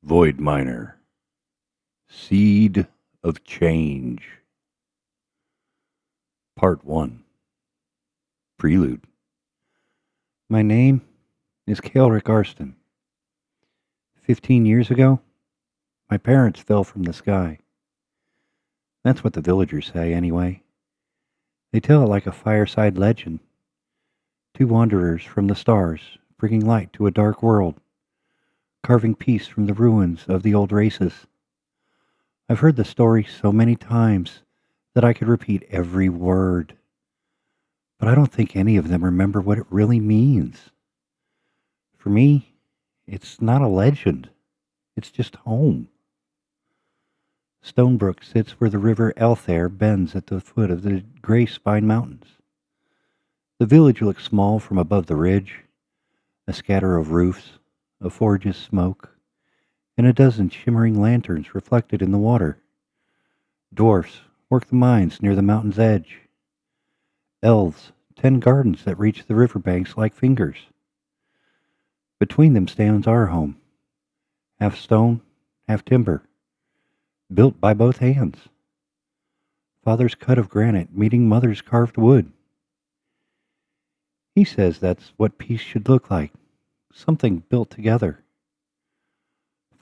Void Miner, Seed of Change, Part 1, Prelude. My name is Kaelric Arsten. 15 years ago, my parents fell from the sky. That's what the villagers say, anyway. They tell it like a fireside legend. Two wanderers from the stars, bringing light to a dark world, carving peace from the ruins of the old races. I've heard the story so many times that I could repeat every word, but I don't think any of them remember what it really means. For me, it's not a legend. It's just home. Stonebrook sits where the river Elthair bends at the foot of the Greyspine mountains. The village looks small from above the ridge, a scatter of roofs, a forge's smoke, and a dozen shimmering lanterns reflected in the water. Dwarfs work the mines near the mountain's edge. Elves tend gardens that reach the riverbanks like fingers. Between them stands our home, half stone, half timber, built by both hands. Father's cut of granite meeting mother's carved wood. He says that's what peace should look like, something built together.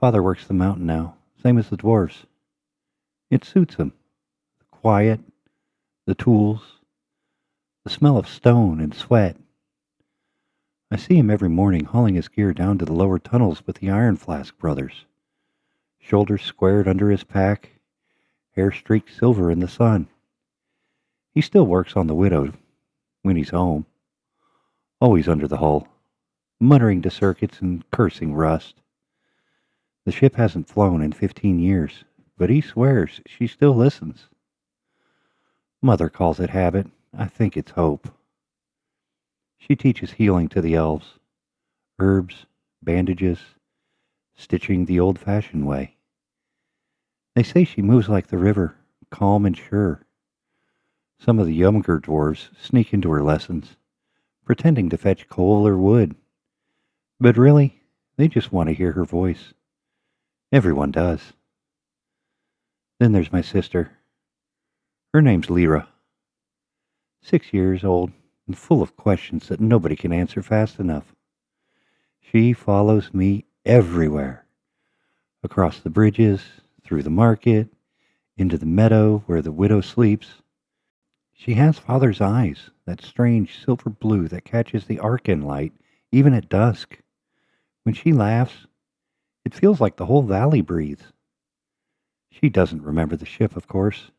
Father works the mountain now, same as the dwarves. It suits him. The quiet, the tools, the smell of stone and sweat. I see him every morning hauling his gear down to the lower tunnels with the Iron Flask brothers. Shoulders squared under his pack, hair streaked silver in the sun. He still works on the Widow when he's home, always under the hull, muttering to circuits and cursing rust. The ship hasn't flown in 15 years, but he swears she still listens. Mother calls it habit. I think it's hope. She teaches healing to the elves. Herbs, bandages, stitching the old-fashioned way. They say she moves like the river, calm and sure. Some of the younger dwarves sneak into her lessons, pretending to fetch coal or wood. But really, they just want to hear her voice. Everyone does. Then there's my sister. Her name's Lyra. 6 years old and full of questions that nobody can answer fast enough. She follows me everywhere. Across the bridges, through the market, into the meadow where the widow sleeps. She has Father's eyes, that strange silver blue that catches the Arkyn light even at dusk. When she laughs, it feels like the whole valley breathes. She doesn't remember the ship, of course.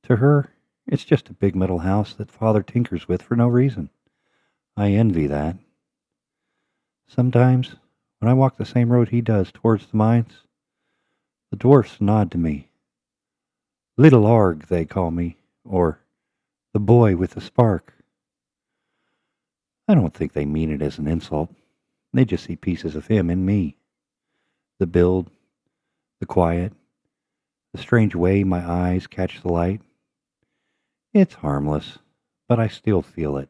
To her, it's just a big metal house that Father tinkers with for no reason. I envy that. Sometimes, when I walk the same road he does towards the mines, the dwarfs nod to me. Little Arg, they call me, or the boy with the spark. I don't think they mean it as an insult. They just see pieces of him in me. The build, the quiet, the strange way my eyes catch the light. It's harmless, but I still feel it.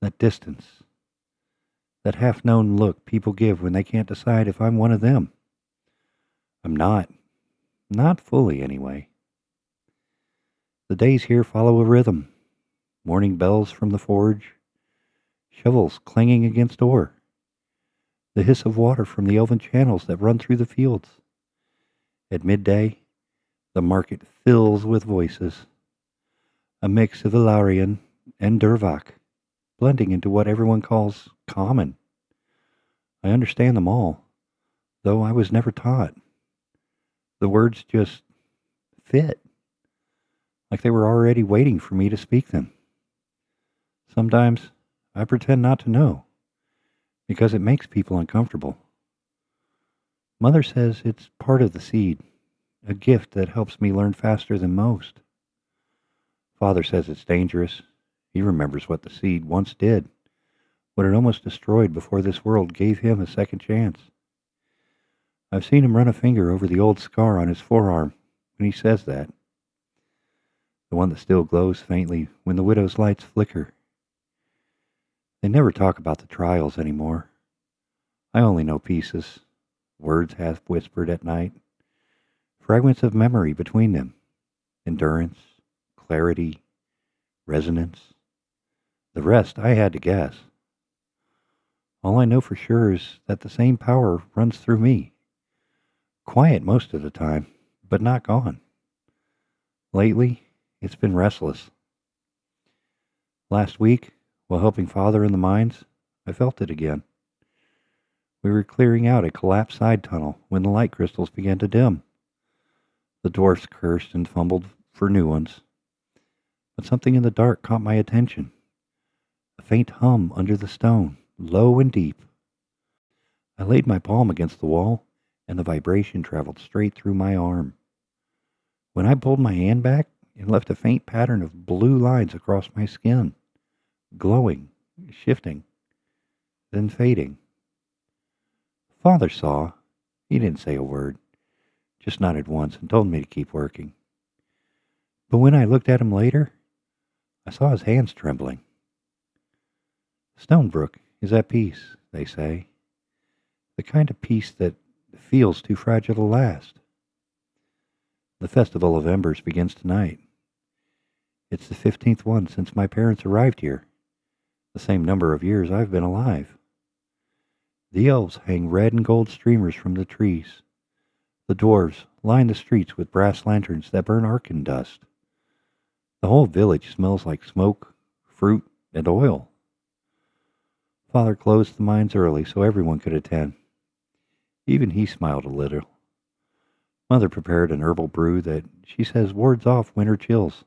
That distance. That half-known look people give when they can't decide if I'm one of them. I'm not. Not fully, anyway. The days here follow a rhythm. Morning bells from the forge. Shovels clanging against ore. The hiss of water from the elven channels that run through the fields. At midday, the market fills with voices. A mix of Ilarian and Durvak, blending into what everyone calls common. I understand them all, though I was never taught. The words just fit, like they were already waiting for me to speak them. Sometimes I pretend not to know, because it makes people uncomfortable. Mother says it's part of the seed, a gift that helps me learn faster than most. Father says it's dangerous. He remembers what the seed once did, what it almost destroyed before this world gave him a second chance. I've seen him run a finger over the old scar on his forearm when he says that. The one that still glows faintly when the widow's lights flicker. They never talk about the trials anymore. I only know pieces. words half whispered at night, fragments of memory between them, endurance, clarity, resonance. The rest I had to guess. All I know for sure is that the same power runs through me. Quiet most of the time, but not gone. Lately, it's been restless. Last week, while helping Father in the mines, I felt it again. We were clearing out a collapsed side tunnel when the light crystals began to dim. The dwarfs cursed and fumbled for new ones. But something in the dark caught my attention. A faint hum under the stone, low and deep. I laid my palm against the wall, and the vibration traveled straight through my arm. When I pulled my hand back, it left a faint pattern of blue lines across my skin, glowing, shifting, then fading. Father saw. He didn't say a word, just nodded once and told me to keep working. But when I looked at him later, I saw his hands trembling. Stonebrook is at peace, they say. The kind of peace that feels too fragile to last. The Festival of Embers begins tonight. It's the 15th one since my parents arrived here, the same number of years I've been alive. The elves hang red and gold streamers from the trees. The dwarves line the streets with brass lanterns that burn Arkyn dust. The whole village smells like smoke, fruit, and oil. Father closed the mines early so everyone could attend. Even he smiled a little. Mother prepared an herbal brew that she says wards off winter chills.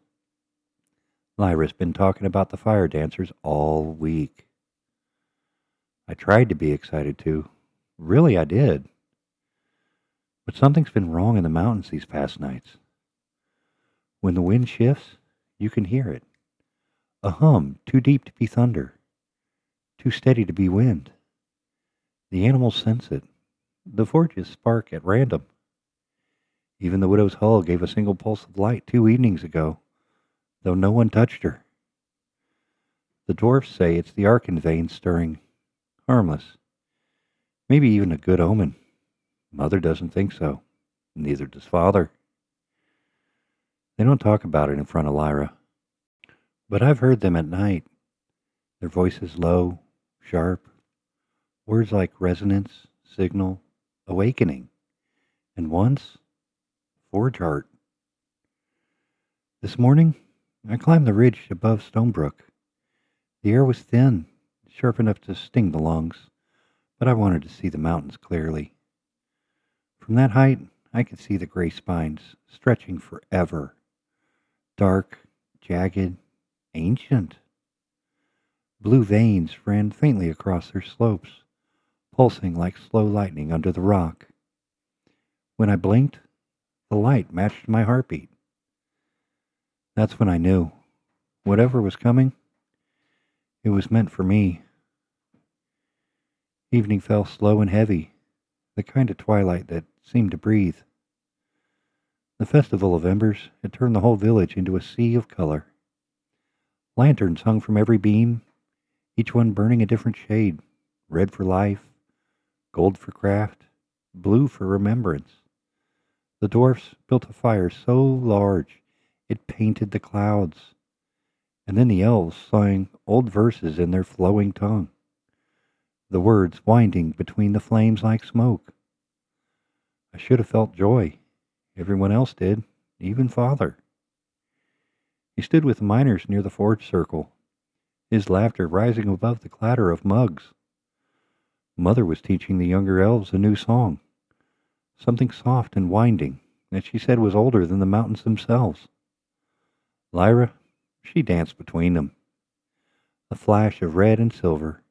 Lyra's been talking about the fire dancers all week. I tried to be excited too. Really, I did. But something's been wrong in the mountains these past nights. When the wind shifts, you can hear it. A hum too deep to be thunder, too steady to be wind. The animals sense it. The forges spark at random. Even the widow's hull gave a single pulse of light 2 evenings ago, though no one touched her. The dwarfs say it's the Arkyn veins stirring. Harmless. Maybe even a good omen. Mother doesn't think so. Neither does Father. They don't talk about it in front of Lyra. But I've heard them at night. Their voices low, sharp. Words like resonance, signal, awakening. And once, forge heart. This morning, I climbed the ridge above Stonebrook. The air was thin, sharp enough to sting the lungs, but I wanted to see the mountains clearly. From that height, I could see the Greyspines stretching forever. Dark, jagged, ancient. Blue veins ran faintly across their slopes, pulsing like slow lightning under the rock. When I blinked, the light matched my heartbeat. That's when I knew. Whatever was coming, it was meant for me. Evening fell slow and heavy, the kind of twilight that seemed to breathe. The Festival of Embers had turned the whole village into a sea of color. Lanterns hung from every beam, each one burning a different shade, red for life, gold for craft, blue for remembrance. The dwarfs built a fire so large it painted the clouds, and then the elves sang old verses in their flowing tongue, the words winding between the flames like smoke. I should have felt joy. Everyone else did, even Father. He stood with the miners near the forge circle, his laughter rising above the clatter of mugs. Mother was teaching the younger elves a new song, something soft and winding that she said was older than the mountains themselves. Lyra, she danced between them, a flash of red and silver,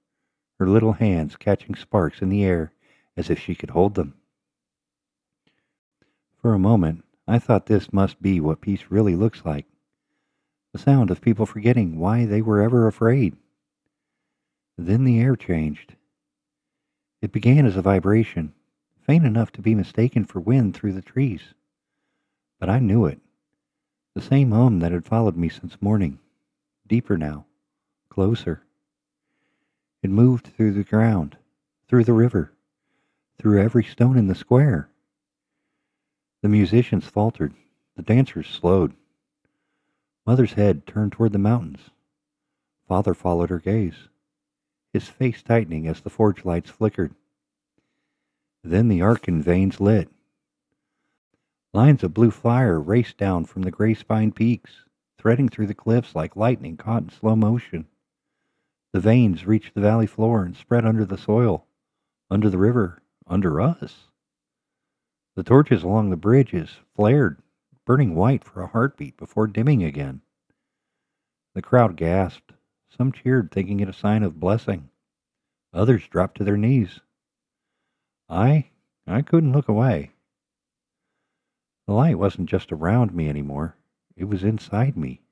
her little hands catching sparks in the air as if she could hold them. For a moment, I thought this must be what peace really looks like, the sound of people forgetting why they were ever afraid. Then the air changed. It began as a vibration, faint enough to be mistaken for wind through the trees. But I knew it. The same hum that had followed me since morning, deeper now, closer. It moved through the ground, through the river, through every stone in the square. The musicians faltered. The dancers slowed. Mother's head turned toward the mountains. Father followed her gaze, his face tightening as the forge lights flickered. Then the Arkyn veins lit. Lines of blue fire raced down from the Greyspine peaks, threading through the cliffs like lightning caught in slow motion. The veins reached the valley floor and spread under the soil, under the river, under us. The torches along the bridges flared, burning white for a heartbeat before dimming again. The crowd gasped. Some cheered, thinking it a sign of blessing. Others dropped to their knees. I couldn't look away. The light wasn't just around me anymore. It was inside me.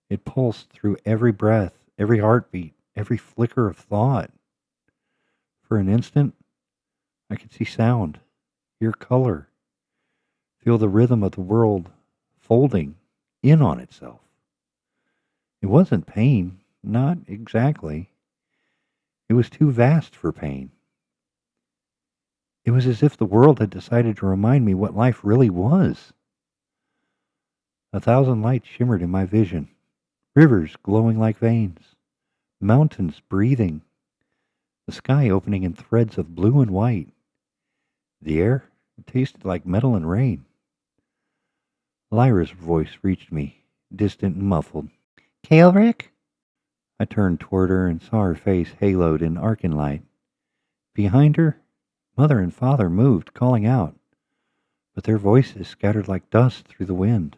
It pulsed through every breath, every heartbeat, every flicker of thought. For an instant, I could see sound, hear color, feel the rhythm of the world folding in on itself. It wasn't pain, not exactly. It was too vast for pain. It was as if the world had decided to remind me what life really was. 1,000 lights shimmered in my vision, rivers glowing like veins, mountains breathing, the sky opening in threads of blue and white. The air tasted like metal and rain. Lyra's voice reached me, distant and muffled. "Kaelric?" I turned toward her and saw her face haloed in Arkyn light. Behind her, Mother and Father moved, calling out, but their voices scattered like dust through the wind.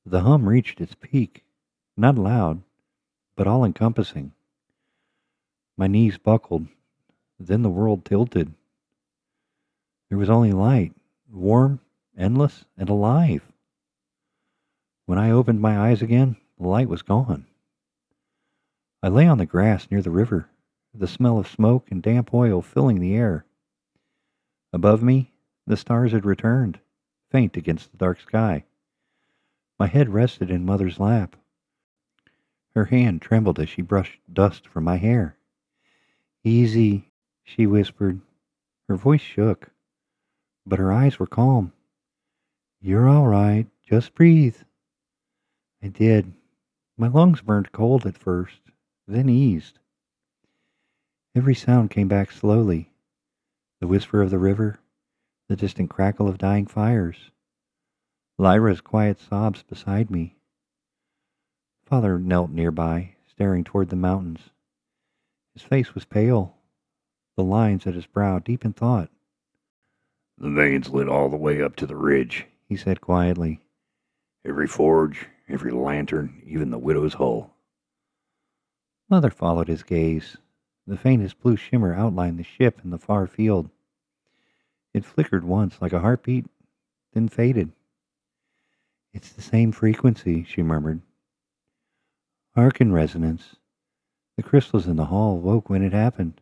The hum reached its peak, not loud, but all-encompassing. My knees buckled, then the world tilted. There was only light, warm, endless, and alive. When I opened my eyes again, the light was gone. I lay on the grass near the river, the smell of smoke and damp oil filling the air. Above me, the stars had returned, faint against the dark sky. My head rested in Mother's lap. Her hand trembled as she brushed dust from my hair. "Easy," she whispered. Her voice shook, but her eyes were calm. "You're all right. Just breathe." I did. My lungs burned cold at first, then eased. Every sound came back slowly. The whisper of the river, the distant crackle of dying fires, Lyra's quiet sobs beside me. Father knelt nearby, staring toward the mountains. His face was pale, the lines at his brow deep in thought. "The veins lit all the way up to the ridge," he said quietly. "Every forge, every lantern, even the widow's hull." Mother followed his gaze. The faintest blue shimmer outlined the ship in the far field. It flickered once like a heartbeat, then faded. "It's the same frequency," she murmured. "Arkyn resonance. The crystals in the hall woke when it happened."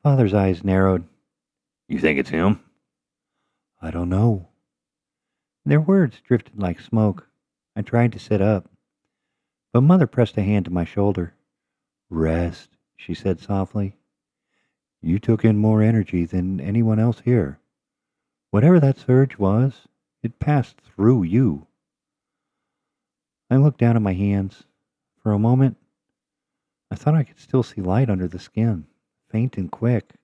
Father's eyes narrowed. "You think it's him?" "I don't know." Their words drifted like smoke. I tried to sit up, but Mother pressed a hand to my shoulder. "Rest," she said softly. "You took in more energy than anyone else here. Whatever that surge was, it passed through you." I looked down at my hands. For a moment, I thought I could still see light under the skin, faint and quick,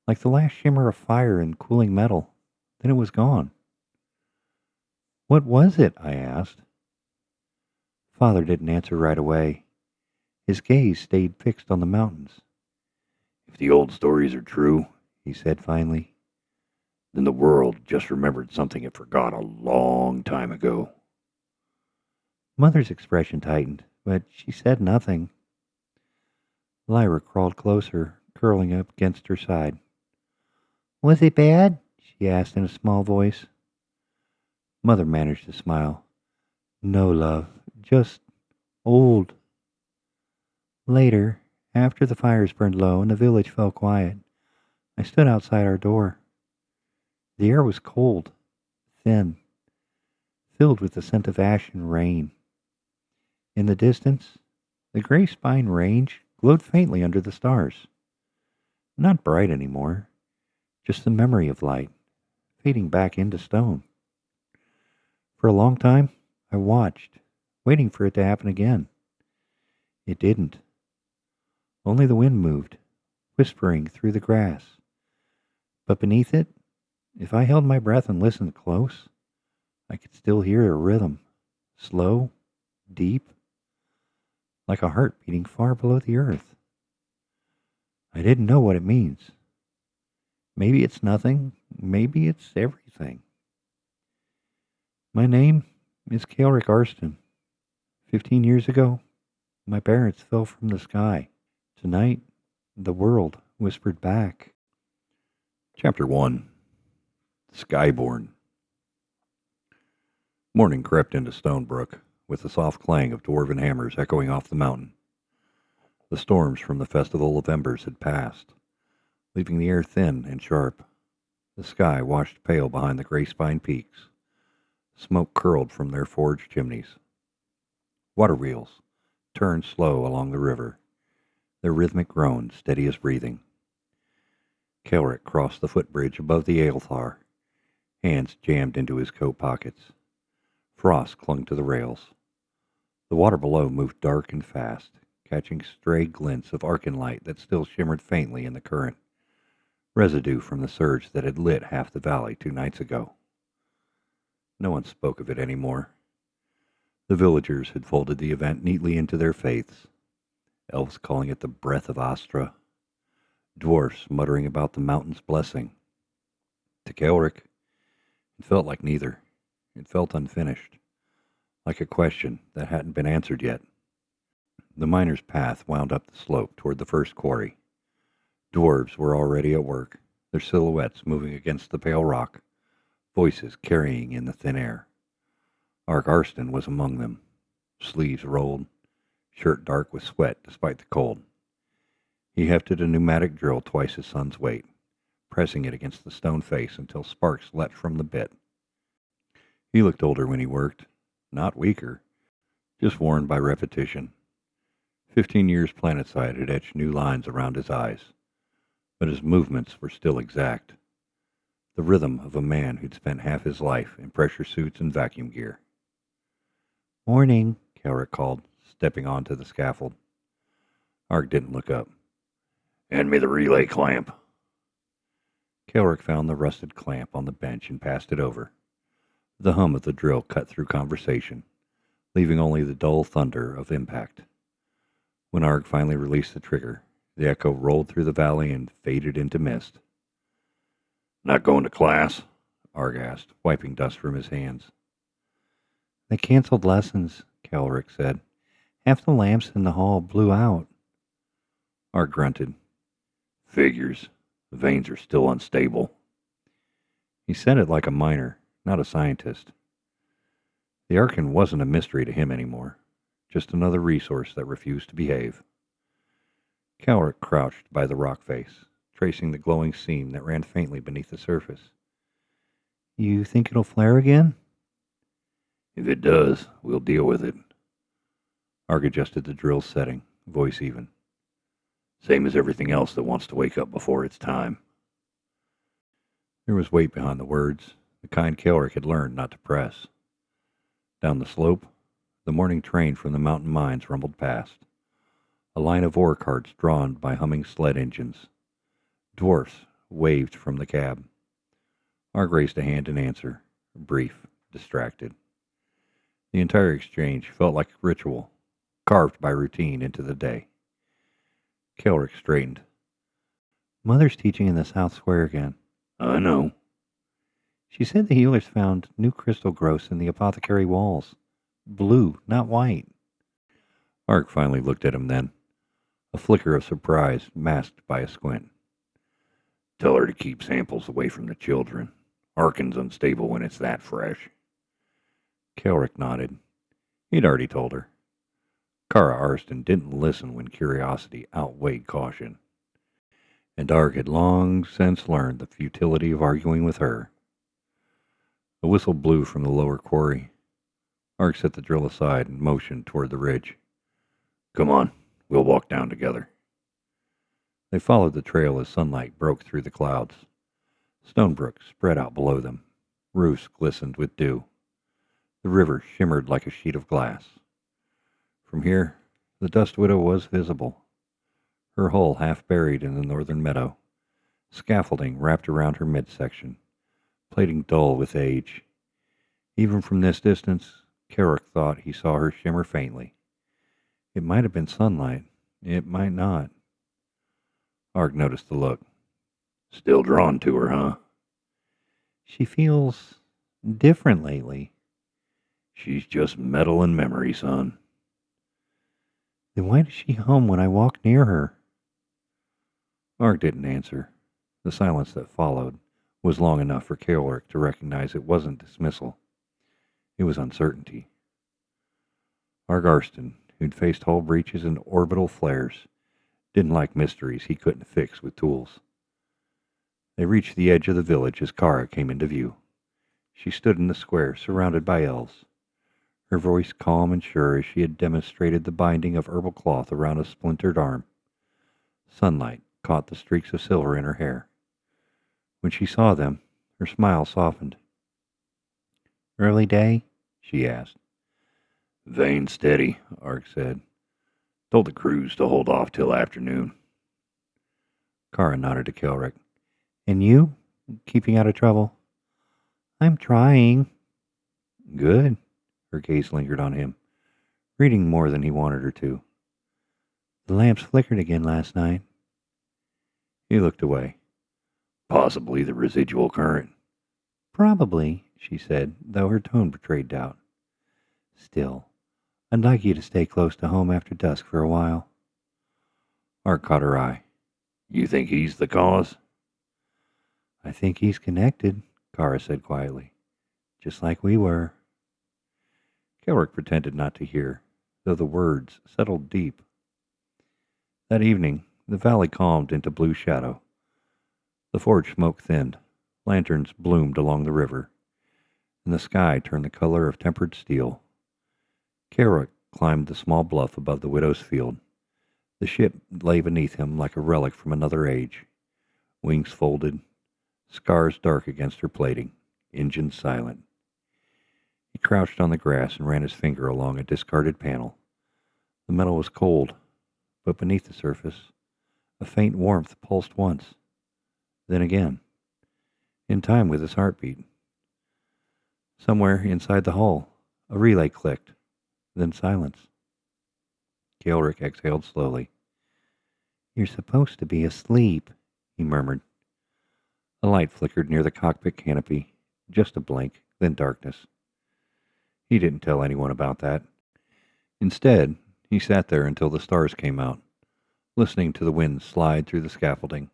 like the last shimmer of fire in cooling metal. Then it was gone. "What was it?" I asked. Father didn't answer right away. His gaze stayed fixed on the mountains. "If the old stories are true," he said finally, "then the world just remembered something it forgot a long time ago." Mother's expression tightened, but she said nothing. Lyra crawled closer, curling up against her side. "Was it bad?" she asked in a small voice. Mother managed to smile. "No, love, just old." Later, after the fires burned low and the village fell quiet, I stood outside our door. The air was cold, thin, filled with the scent of ash and rain. In the distance, the Greyspine range glowed faintly under the stars. Not bright anymore, just the memory of light, fading back into stone. For a long time, I watched, waiting for it to happen again. It didn't. Only the wind moved, whispering through the grass. But beneath it, if I held my breath and listened close, I could still hear a rhythm, slow, deep, like a heart beating far below the earth. I didn't know what it means. Maybe it's nothing, maybe it's everything. My name is Kaelric Arsten. 15 years ago, my parents fell from the sky. Tonight, the world whispered back. Chapter 1. Skyborn. Morning crept into Stonebrook, with the soft clang of dwarven hammers echoing off the mountain. The storms from the Festival of Embers had passed, leaving the air thin and sharp. The sky washed pale behind the Greyspine peaks. Smoke curled from their forged chimneys. Water wheels turned slow along the river, their rhythmic groan steady as breathing. Kaelric crossed the footbridge above the Aelthar, hands jammed into his coat pockets. Frost clung to the rails. The water below moved dark and fast, catching stray glints of Arkyn light that still shimmered faintly in the current, residue from the surge that had lit half the valley 2 nights ago. No one spoke of it anymore. The villagers had folded the event neatly into their faiths, elves calling it the breath of Astra, dwarfs muttering about the mountain's blessing. To Kaelric, it felt like neither. It felt unfinished, like a question that hadn't been answered yet. The miner's path wound up the slope toward the first quarry. Dwarves were already at work, their silhouettes moving against the pale rock, voices carrying in the thin air. Arkyn Arsten was among them, sleeves rolled, shirt dark with sweat despite the cold. He hefted a pneumatic drill twice his son's weight, pressing it against the stone face until sparks leapt from the bit. He looked older when he worked, not weaker, just worn by repetition. 15 years planetside had etched new lines around his eyes, but his movements were still exact. The rhythm of a man who'd spent half his life in pressure suits and vacuum gear. Morning, Kaelric called, stepping onto the scaffold. Arkyn didn't look up. Hand me the relay clamp. Kaelric found the rusted clamp on the bench and passed it over. The hum of the drill cut through conversation, leaving only the dull thunder of impact. When Arkyn finally released the trigger, the echo rolled through the valley and faded into mist. Not going to class? Arkyn asked, wiping dust from his hands. They canceled lessons, Kaelric said. Half the lamps in the hall blew out. Arkyn grunted. Figures. The veins are still unstable. He said it like a miner, not a scientist. The Arkyn wasn't a mystery to him anymore, just another resource that refused to behave. Kaelric crouched by the rock face, tracing the glowing seam that ran faintly beneath the surface. You think it'll flare again? If it does, we'll deal with it. Arkyn adjusted the drill setting, voice even. Same as everything else that wants to wake up before its time. There was weight behind the words, the kind Kaelric had learned not to press. Down the slope, the morning train from the mountain mines rumbled past, a line of ore carts drawn by humming sled engines. Dwarfs waved from the cab. Arkyn raised a hand in answer, brief, distracted. The entire exchange felt like a ritual, carved by routine into the day. Kaelric straightened. Mother's teaching in the South Square again. I know. She said the healers found new crystal growths in the apothecary walls. Blue, not white. Arkyn finally looked at him then, a flicker of surprise masked by a squint. Tell her to keep samples away from the children. Arkyn's unstable when it's that fresh. Kaelric nodded. He'd already told her. Kaelric Arsten didn't listen when curiosity outweighed caution, and Arkyn had long since learned the futility of arguing with her. A whistle blew from the lower quarry. Arkyn set the drill aside and motioned toward the ridge. Come on, we'll walk down together. They followed the trail as sunlight broke through the clouds. Stonebrook spread out below them. Roofs glistened with dew. The river shimmered like a sheet of glass. From here, the Dust Widow was visible, her hull half buried in the northern meadow, scaffolding wrapped around her midsection, plating dull with age. Even from this distance, Kaelric thought he saw her shimmer faintly. It might have been sunlight. It might not. Ark noticed the look. Still drawn to her, huh? She feels different lately. She's just metal and memory, son. Then why does she hum when I walk near her? Ark didn't answer. The silence that followed was long enough for Kaelric to recognize it wasn't dismissal. It was uncertainty. Arkyn Arsten, who'd faced hull breaches and orbital flares, didn't like mysteries he couldn't fix with tools. They reached the edge of the village as Kara came into view. She stood in the square, surrounded by elves, her voice calm and sure as she had demonstrated the binding of herbal cloth around a splintered arm. Sunlight caught the streaks of silver in her hair. When she saw them, her smile softened. Early day? She asked. Vein steady, Ark said. Told the crews to hold off till afternoon. Kara nodded to Kaelric. And you? Keeping out of trouble? I'm trying. Good. Her gaze lingered on him, reading more than he wanted her to. The lamps flickered again last night. He looked away. Possibly the residual current. Probably, she said, though her tone betrayed doubt. Still, I'd like you to stay close to home after dusk for a while. Ark caught her eye. You think he's the cause? I think he's connected, Kara said quietly. Just like we were. Kaelric pretended not to hear, though the words settled deep. That evening, the valley calmed into blue shadow. The forge smoke thinned, lanterns bloomed along the river, and the sky turned the color of tempered steel. Kaelric climbed the small bluff above the widow's field. The ship lay beneath him like a relic from another age, wings folded, scars dark against her plating, engines silent. He crouched on the grass and ran his finger along a discarded panel. The metal was cold, but beneath the surface, a faint warmth pulsed once, then again, in time with his heartbeat. Somewhere inside the hull, a relay clicked, then silence. Kaelric exhaled slowly. You're supposed to be asleep, he murmured. A light flickered near the cockpit canopy, just a blink, then darkness. He didn't tell anyone about that. Instead, he sat there until the stars came out, listening to the wind slide through the scaffolding,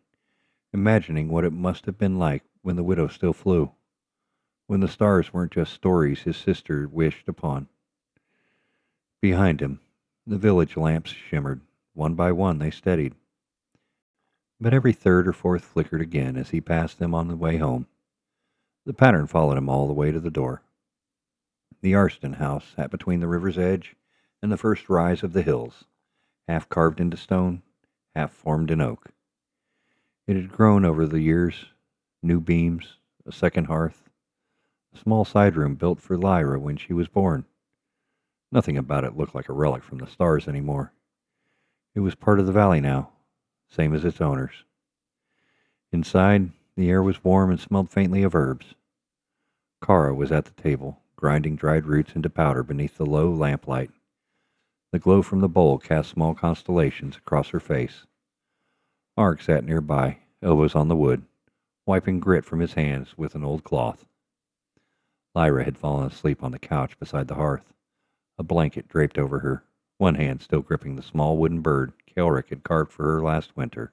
imagining what it must have been like when the widow still flew, when the stars weren't just stories his sister wished upon. Behind him, the village lamps shimmered. One by one they steadied. But every third or fourth flickered again as he passed them on the way home. The pattern followed him all the way to the door. The Arsten house sat between the river's edge and the first rise of the hills, half carved into stone, half formed in oak. It had grown over the years, new beams, a second hearth, a small side room built for Lyra when she was born. Nothing about it looked like a relic from the stars anymore. It was part of the valley now, same as its owners. Inside, the air was warm and smelled faintly of herbs. Kara was at the table, grinding dried roots into powder beneath the low lamplight. The glow from the bowl cast small constellations across her face. Ark sat nearby, elbows on the wood, wiping grit from his hands with an old cloth. Lyra had fallen asleep on the couch beside the hearth, a blanket draped over her, one hand still gripping the small wooden bird Kaelric had carved for her last winter.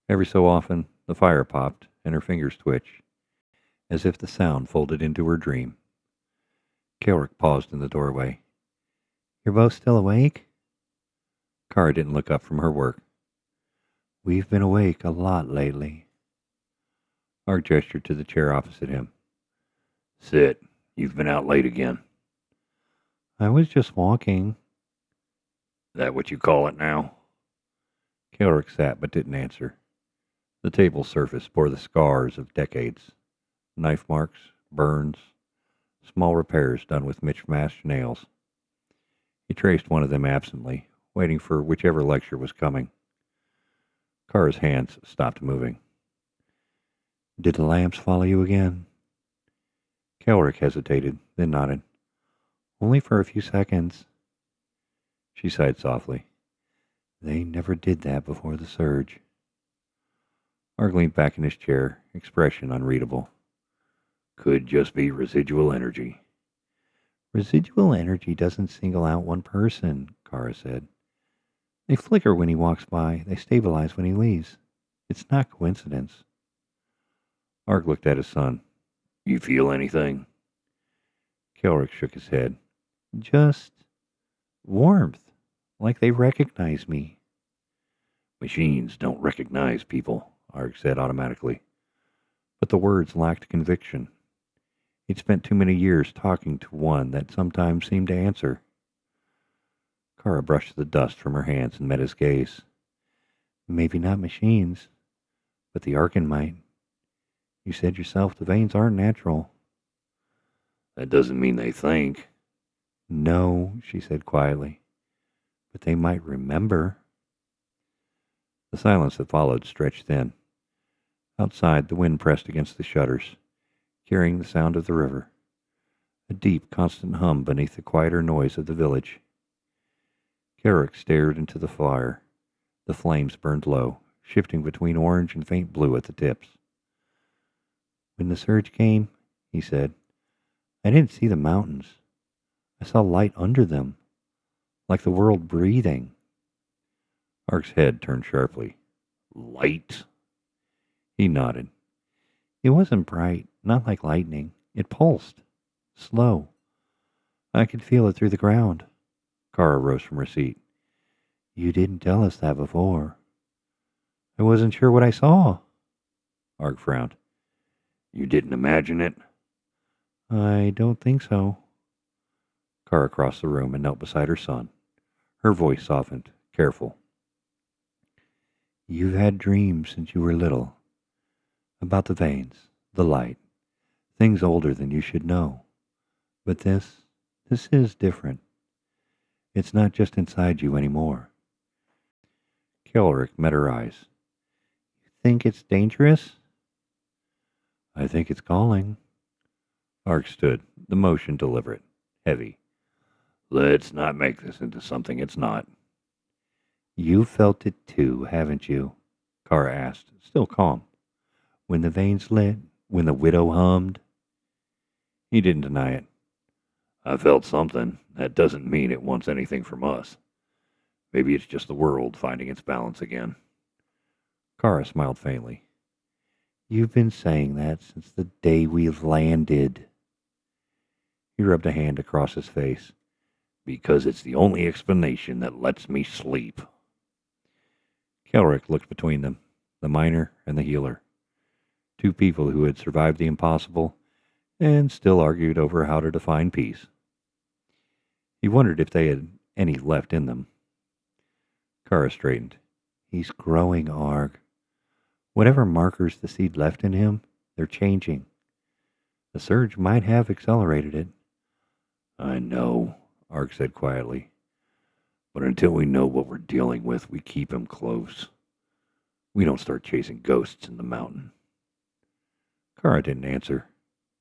Every so often, the fire popped and her fingers twitched, as if the sound folded into her dream. Kaelric paused in the doorway. You're both still awake? Kara didn't look up from her work. We've been awake a lot lately. Ark gestured to the chair opposite him. Sit. You've been out late again. I was just walking. That what you call it now? Kaelric sat but didn't answer. The table's surface bore the scars of decades. Knife marks, burns, small repairs done with mismatched nails. He traced one of them absently, waiting for whichever lecture was coming. Kara's hands stopped moving. Did the lamps follow you again? Kaelric hesitated, then nodded. Only for a few seconds. She sighed softly. They never did that before the surge. Arg leaned back in his chair, expression unreadable. Could just be residual energy. Residual energy doesn't single out one person, Kara said. They flicker when he walks by. They stabilize when he leaves. It's not coincidence. Arg looked at his son. You feel anything? Kaelric shook his head. Just warmth, like they recognize me. Machines don't recognize people, Arg said automatically. But the words lacked conviction. He'd spent too many years talking to one that sometimes seemed to answer. Kara brushed the dust from her hands and met his gaze. Maybe not machines, but the Arkyn might. You said yourself the veins aren't natural. That doesn't mean they think. No, she said quietly, but they might remember. The silence that followed stretched thin. Outside, the wind pressed against the shutters, carrying the sound of the river, a deep, constant hum beneath the quieter noise of the village. Kaelric stared into the fire. The flames burned low, shifting between orange and faint blue at the tips. When the surge came, he said, I didn't see the mountains. I saw light under them, like the world breathing. Ark's head turned sharply. Light? He nodded. It wasn't bright, not like lightning. It pulsed, slow. I could feel it through the ground. Kara rose from her seat. You didn't tell us that before. I wasn't sure what I saw. Arg frowned. You didn't imagine it? I don't think so. Kara crossed the room and knelt beside her son. Her voice softened, careful. You've had dreams since you were little. About the veins, the light, things older than you should know. But this is different. It's not just inside you anymore. Kaelric met her eyes. You think it's dangerous? I think it's calling. Arg stood, the motion deliberate, heavy. Let's not make this into something it's not. You felt it too, haven't you? Kara asked, still calm. When the veins lit, when the widow hummed. He didn't deny it. I felt something. That doesn't mean it wants anything from us. Maybe it's just the world finding its balance again. Kara smiled faintly. You've been saying that since the day we landed. He rubbed a hand across his face. Because it's the only explanation that lets me sleep. Kaelric looked between them, the miner and the healer. Two people who had survived the impossible and still argued over how to define peace. He wondered if they had any left in them. Kara straightened. He's growing, Arg. Whatever markers the seed left in him, they're changing. The surge might have accelerated it. I know, Arg said quietly. But until we know what we're dealing with, we keep him close. We don't start chasing ghosts in the mountain. Kara didn't answer,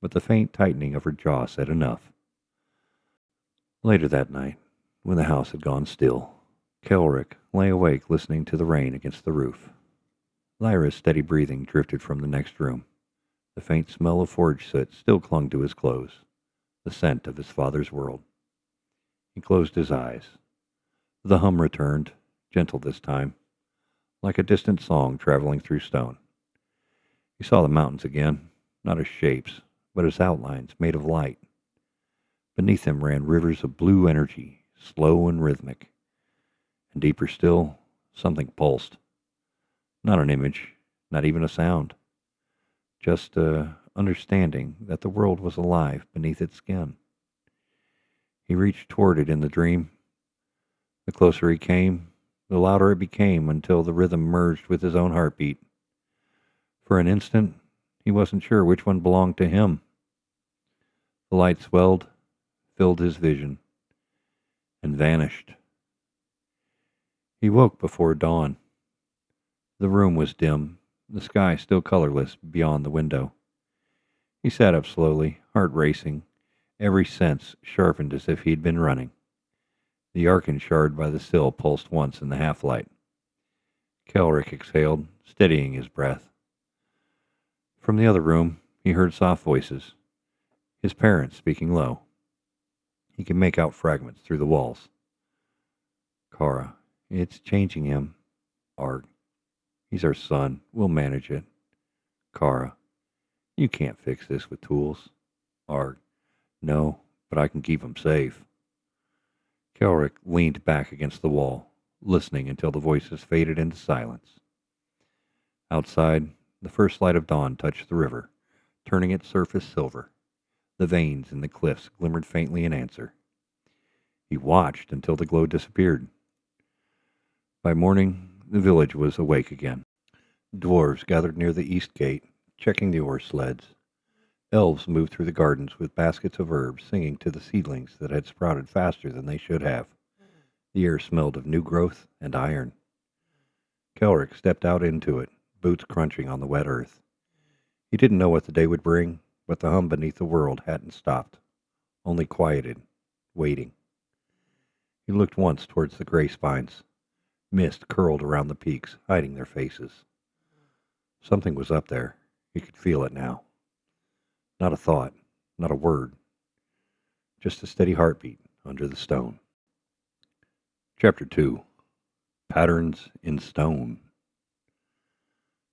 but the faint tightening of her jaw said enough. Later that night, when the house had gone still, Kaelric lay awake listening to the rain against the roof. Lyra's steady breathing drifted from the next room. The faint smell of forge soot still clung to his clothes, the scent of his father's world. He closed his eyes. The hum returned, gentle this time, like a distant song traveling through stone. He saw the mountains again, not as shapes, but as outlines made of light. Beneath them ran rivers of blue energy, slow and rhythmic. And deeper still, something pulsed. Not an image, not even a sound. Just a understanding that the world was alive beneath its skin. He reached toward it in the dream. The closer he came, the louder it became until the rhythm merged with his own heartbeat. For an instant, he wasn't sure which one belonged to him. The light swelled, filled his vision, and vanished. He woke before dawn. The room was dim, the sky still colorless beyond the window. He sat up slowly, heart racing, every sense sharpened as if he'd been running. The Arkyn shard by the sill pulsed once in the half-light. Kaelric exhaled, steadying his breath. From the other room, he heard soft voices, his parents speaking low. He could make out fragments through the walls. Kara, it's changing him. Arg, he's our son. We'll manage it. Kara, you can't fix this with tools. Arg, no, but I can keep him safe. Kaelric leaned back against the wall, listening until the voices faded into silence. Outside, the first light of dawn touched the river, turning its surface silver. The veins in the cliffs glimmered faintly in answer. He watched until the glow disappeared. By morning, the village was awake again. Dwarves gathered near the east gate, checking the ore sleds. Elves moved through the gardens with baskets of herbs, singing to the seedlings that had sprouted faster than they should have. The air smelled of new growth and iron. Kaelric stepped out into it, boots crunching on the wet earth. He didn't know what the day would bring, but the hum beneath the world hadn't stopped, only quieted, waiting. He looked once towards the Greyspines. Mist curled around the peaks, hiding their faces. Something was up there. He could feel it now. Not a thought, not a word. Just a steady heartbeat under the stone. Chapter 2. Patterns in Stone.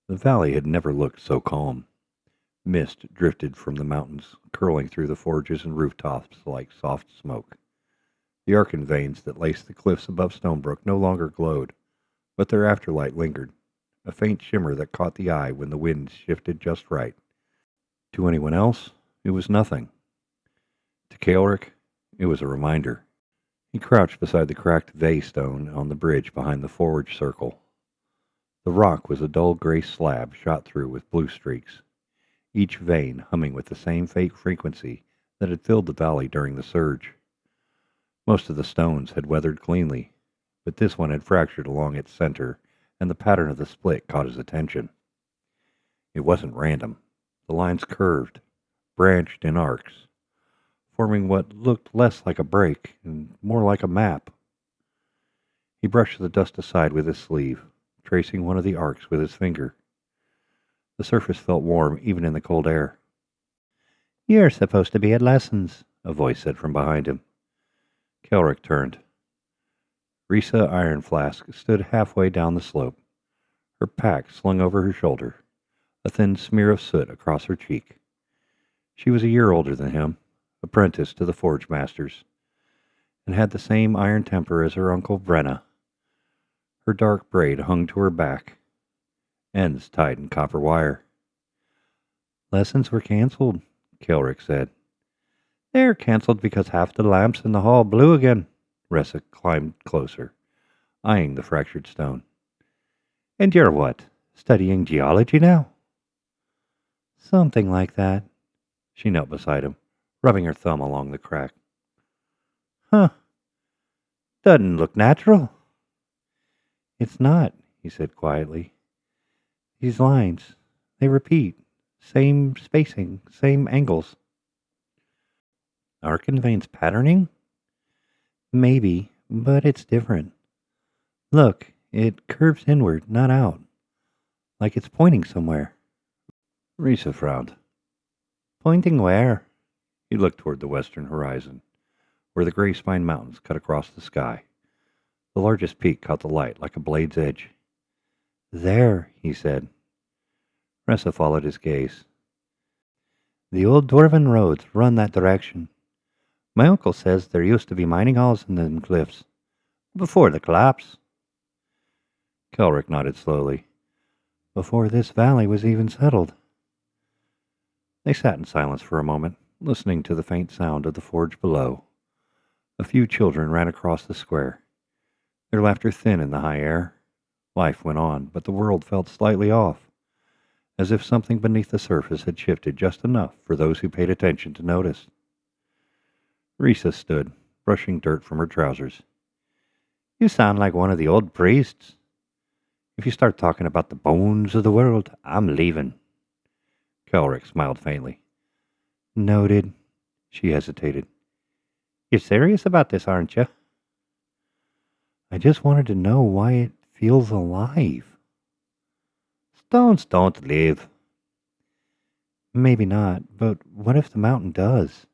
The valley had never looked so calm. Mist drifted from the mountains, curling through the forges and rooftops like soft smoke. The Arkyn veins that laced the cliffs above Stonebrook no longer glowed, but their afterlight lingered, a faint shimmer that caught the eye when the wind shifted just right. To anyone else, it was nothing. To Kaelric, it was a reminder. He crouched beside the cracked vey stone on the bridge behind the forge circle. The rock was a dull gray slab shot through with blue streaks, each vein humming with the same faint frequency that had filled the valley during the surge. Most of the stones had weathered cleanly, but this one had fractured along its center, and the pattern of the split caught his attention. It wasn't random. The lines curved, branched in arcs, forming what looked less like a break and more like a map. He brushed the dust aside with his sleeve, tracing one of the arcs with his finger. The surface felt warm even in the cold air. "You're supposed to be at lessons," a voice said from behind him. Kaelric turned. Risa Iron Flask stood halfway down the slope, her pack slung over her shoulder, a thin smear of soot across her cheek. She was a year older than him, apprentice to the forge masters, and had the same iron temper as her uncle Brenna. Her dark braid hung to her back, ends tied in copper wire. "Lessons were canceled," Kaelric said. "They're canceled because half the lamps in the hall blew again." Ressa climbed closer, eyeing the fractured stone. "And you're what, studying geology now?" "Something like that." She knelt beside him, rubbing her thumb along the crack. "Huh. Doesn't look natural." "It's not," he said quietly. "These lines, they repeat. Same spacing, same angles." "Arkyn veins patterning?" "Maybe, but it's different. Look, it curves inward, not out. Like it's pointing somewhere." Risa frowned. "Pointing where?" He looked toward the western horizon, where the Greyspine mountains cut across the sky. The largest peak caught the light like a blade's edge. "There," he said. Ressa followed his gaze. "The old dwarven roads run that direction. My uncle says there used to be mining halls in them cliffs, before the collapse." Kaelric nodded slowly. "Before this valley was even settled." They sat in silence for a moment, listening to the faint sound of the forge below. A few children ran across the square. Their laughter thin in the high air. Life went on, but the world felt slightly off, as if something beneath the surface had shifted just enough for those who paid attention to notice. Risa stood, brushing dirt from her trousers. You sound like one of the old priests. If you start talking about the bones of the world, I'm leaving. Kaelric smiled faintly. Noted. She hesitated. You're serious about this, aren't you? I just wanted to know why it feels alive. Stones don't live. Maybe not, but what if the mountain does?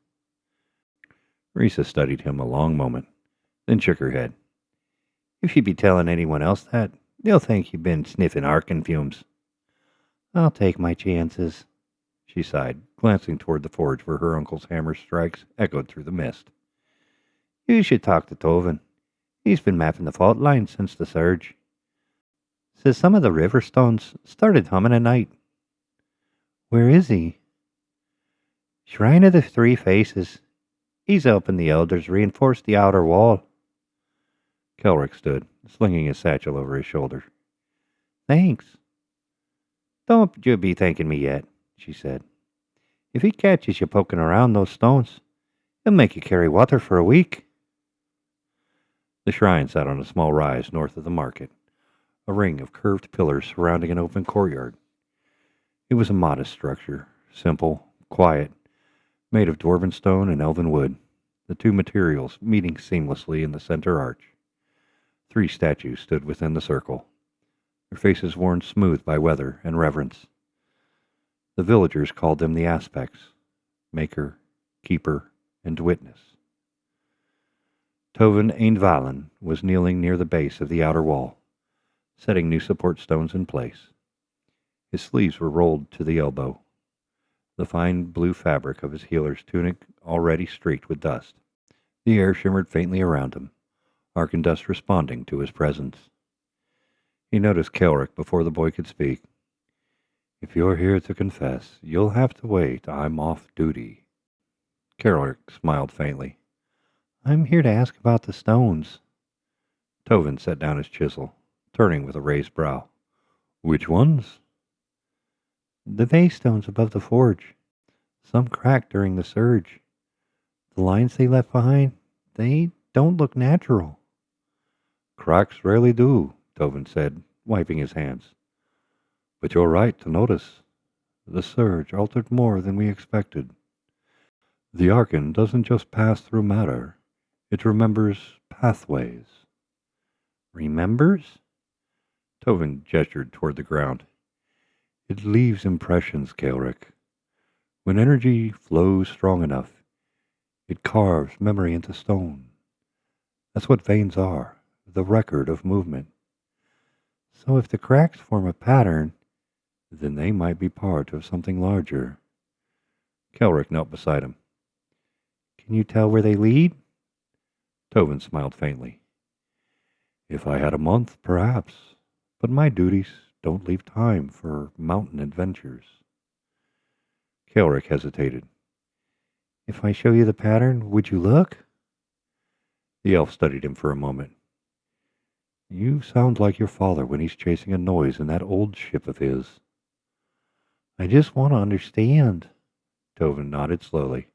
Risa studied him a long moment, then shook her head. If you be telling anyone else that, they'll think you've been sniffing Arkyn fumes. I'll take my chances, she sighed, glancing toward the forge where her uncle's hammer strikes echoed through the mist. You should talk to Tovin. He's been mapping the fault line since the surge. Says some of the river stones started humming at night. Where is he? Shrine of the Three Faces. He's helping the elders reinforce the outer wall. Kaelric stood, slinging his satchel over his shoulder. Thanks. Don't you be thanking me yet, she said. If he catches you poking around those stones, he'll make you carry water for a week. The shrine sat on a small rise north of the market, a ring of curved pillars surrounding an open courtyard. It was a modest structure, simple, quiet, made of dwarven stone and elven wood, the two materials meeting seamlessly in the center arch. 3 statues stood within the circle, their faces worn smooth by weather and reverence. The villagers called them the aspects, maker, keeper, and witness. Tovin Eindvalen was kneeling near the base of the outer wall, setting new support stones in place. His sleeves were rolled to the elbow, the fine blue fabric of his healer's tunic already streaked with dust. The air shimmered faintly around him, Arkyn dust responding to his presence. He noticed Kaelric before the boy could speak. If you're here to confess, you'll have to wait. I'm off duty. Kaelric smiled faintly. I'm here to ask about the stones. Tovin set down his chisel, turning with a raised brow. Which ones? The vase stones above the forge. Some cracked during the surge. The lines they left behind, they don't look natural. Cracks rarely do, Tovin said, wiping his hands. But you're right to notice. The surge altered more than we expected. The Arkyn doesn't just pass through matter. It remembers pathways. Remembers? Tovin gestured toward the ground. It leaves impressions, Kaelric. When energy flows strong enough, it carves memory into stone. That's what veins are, the record of movement. So if the cracks form a pattern, then they might be part of something larger. Kaelric knelt beside him. Can you tell where they lead? Tovin smiled faintly. If I had a month, perhaps, but my duties don't leave time for mountain adventures. Kaelric hesitated. If I show you the pattern, would you look? The elf studied him for a moment. You sound like your father when he's chasing a noise in that old ship of his. I just want to understand. Tovin nodded slowly.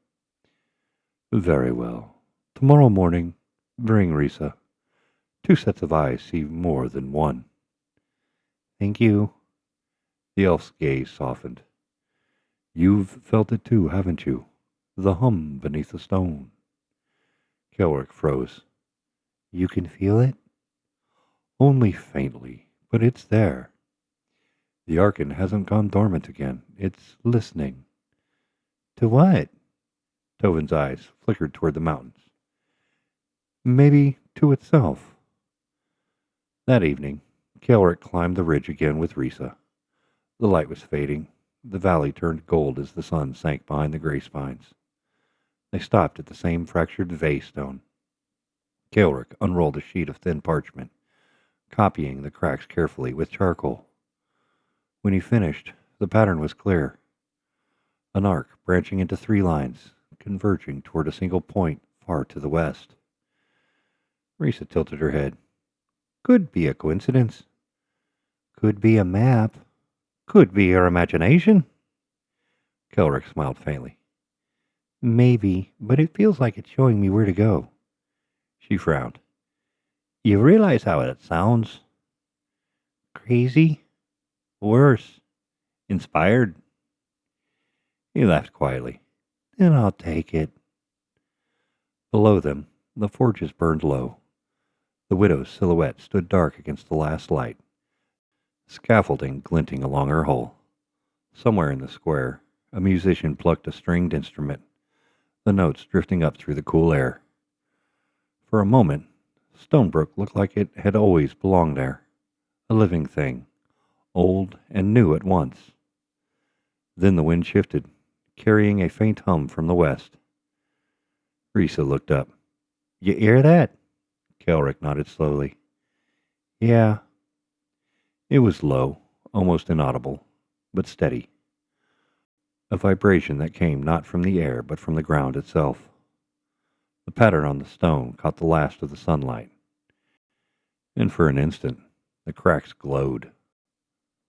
Very well. Tomorrow morning, bring Risa. 2 sets of eyes see more than one. Thank you. The elf's gaze softened. You've felt it too, haven't you? The hum beneath the stone. Kaelric froze. You can feel it? Only faintly, but it's there. The Arkyn hasn't gone dormant again. It's listening. To what? Tovin's eyes flickered toward the mountains. Maybe to itself. That evening, Kaelric climbed the ridge again with Risa. The light was fading. The valley turned gold as the sun sank behind the Greyspines. They stopped at the same fractured vase stone. Kaelric unrolled a sheet of thin parchment, copying the cracks carefully with charcoal. When he finished, the pattern was clear. An arc branching into 3 lines, converging toward a single point far to the west. Risa tilted her head. Could be a coincidence. Could be a map. Could be your imagination. Kaelric smiled faintly. Maybe, but it feels like it's showing me where to go. She frowned. You realize how it sounds? Crazy? Worse. Inspired? He laughed quietly. Then I'll take it. Below them, the forges burned low. The widow's silhouette stood dark against the last light, scaffolding glinting along her hull. Somewhere in the square, a musician plucked a stringed instrument, the notes drifting up through the cool air. For a moment, Stonebrook looked like it had always belonged there, a living thing, old and new at once. Then the wind shifted, carrying a faint hum from the west. Risa looked up. You hear that? Kaelric nodded slowly. Yeah. It was low, almost inaudible, but steady. A vibration that came not from the air, but from the ground itself. The pattern on the stone caught the last of the sunlight, and for an instant, the cracks glowed.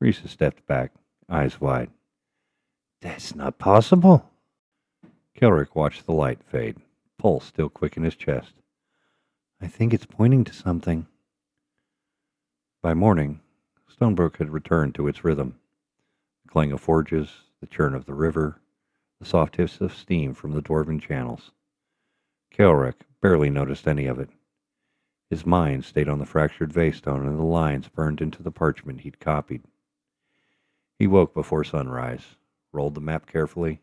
Risa stepped back, eyes wide. That's not possible. Kaelric watched the light fade, pulse still quick in his chest. I think it's pointing to something. By morning, Stonebrook had returned to its rhythm. The clang of forges, the churn of the river, the soft hiss of steam from the dwarven channels. Kaelric barely noticed any of it. His mind stayed on the fractured Vaystone and the lines burned into the parchment he'd copied. He woke before sunrise, rolled the map carefully,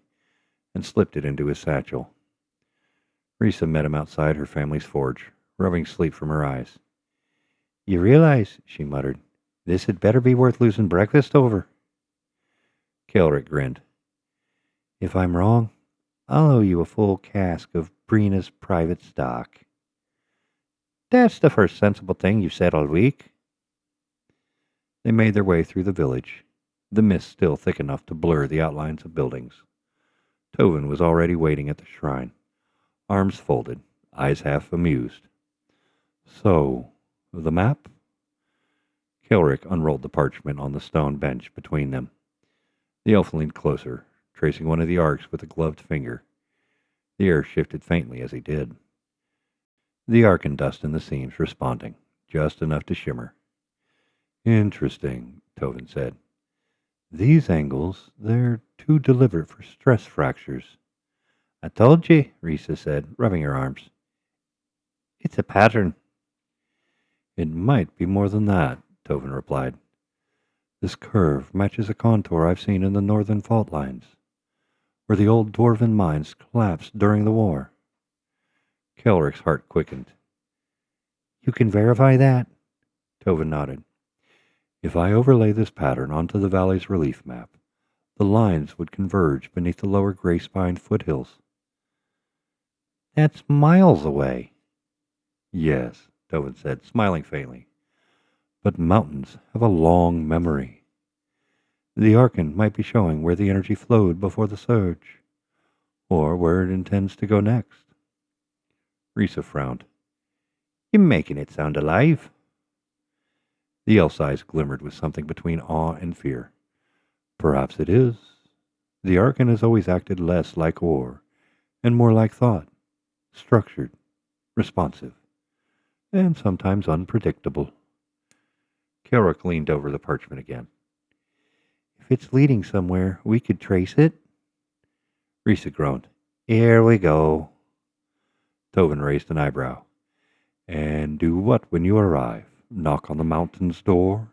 and slipped it into his satchel. Risa met him outside her family's forge, rubbing sleep from her eyes. You realize, she muttered, this had better be worth losing breakfast over. Kaelric grinned. If I'm wrong, I'll owe you a full cask of Brina's private stock. That's the first sensible thing you've said all week. They made their way through the village, the mist still thick enough to blur the outlines of buildings. Tovin was already waiting at the shrine, arms folded, eyes half amused. So, the map? Kaelric unrolled the parchment on the stone bench between them. The elf leaned closer, tracing one of the arcs with a gloved finger. The air shifted faintly as he did. The Arkyn dust in the seams responding, just enough to shimmer. Interesting, Tovin said. These angles, they're too deliberate for stress fractures. I told you, Risa said, rubbing her arms. It's a pattern. It might be more than that, Tovin replied. This curve matches a contour I've seen in the northern fault lines, where the old dwarven mines collapsed during the war. Kaelric's heart quickened. You can verify that? Tovin nodded. If I overlay this pattern onto the valley's relief map, the lines would converge beneath the lower Greyspine foothills. That's miles away. Yes, Tovin said, smiling faintly. But mountains have a long memory. The Arkyn might be showing where the energy flowed before the surge, or where it intends to go next. Risa frowned. You're making it sound alive. The elf's eyes glimmered with something between awe and fear. Perhaps it is. The Arkyn has always acted less like ore, and more like thought, structured, responsive, and sometimes unpredictable. Kaelric leaned over the parchment again. If it's leading somewhere, we could trace it. Risa groaned. Here we go. Tovin raised an eyebrow. And do what when you arrive? Knock on the mountain's door?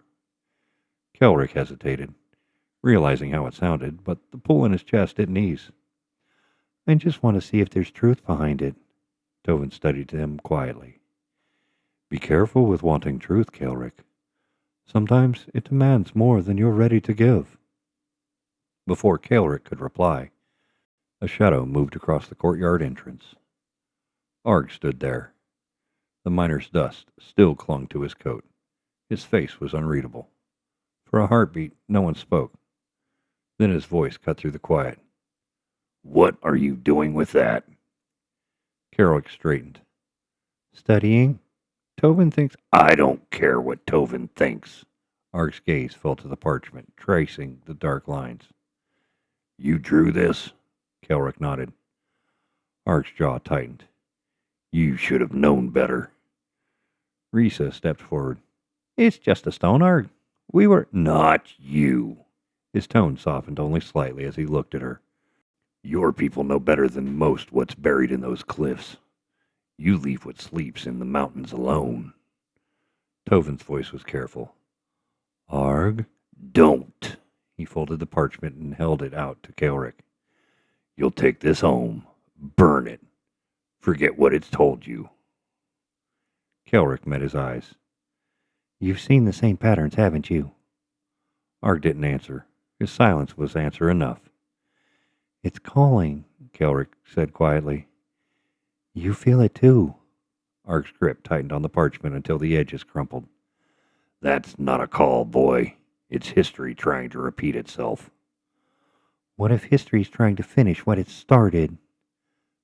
Kaelric hesitated, realizing how it sounded, but the pull in his chest didn't ease. I just want to see if there's truth behind it. Tovin studied him quietly. Be careful with wanting truth, Kaelric. Sometimes it demands more than you're ready to give. Before Kaelric could reply, a shadow moved across the courtyard entrance. Arg stood there. The miner's dust still clung to his coat. His face was unreadable. For a heartbeat, no one spoke. Then his voice cut through the quiet. What are you doing with that? Kaelric straightened. Studying. Tobin thinks. I don't care what Tovin thinks. Ark's gaze fell to the parchment, tracing the dark lines. You drew this? Kaelric nodded. Ark's jaw tightened. You should have known better. Risa stepped forward. It's just a stone, Arg. We were. Not you. His tone softened only slightly as he looked at her. Your people know better than most what's buried in those cliffs. You leave what sleeps in the mountains alone. Tovin's voice was careful. Arg? Don't. He folded the parchment and held it out to Kaelric. You'll take this home. Burn it. Forget what it's told you. Kaelric met his eyes. You've seen the same patterns, haven't you? Arg didn't answer. His silence was answer enough. It's calling, Kaelric said quietly. You feel it too. Ark's grip tightened on the parchment until the edges crumpled. That's not a call, boy. It's history trying to repeat itself. What if history's trying to finish what it started?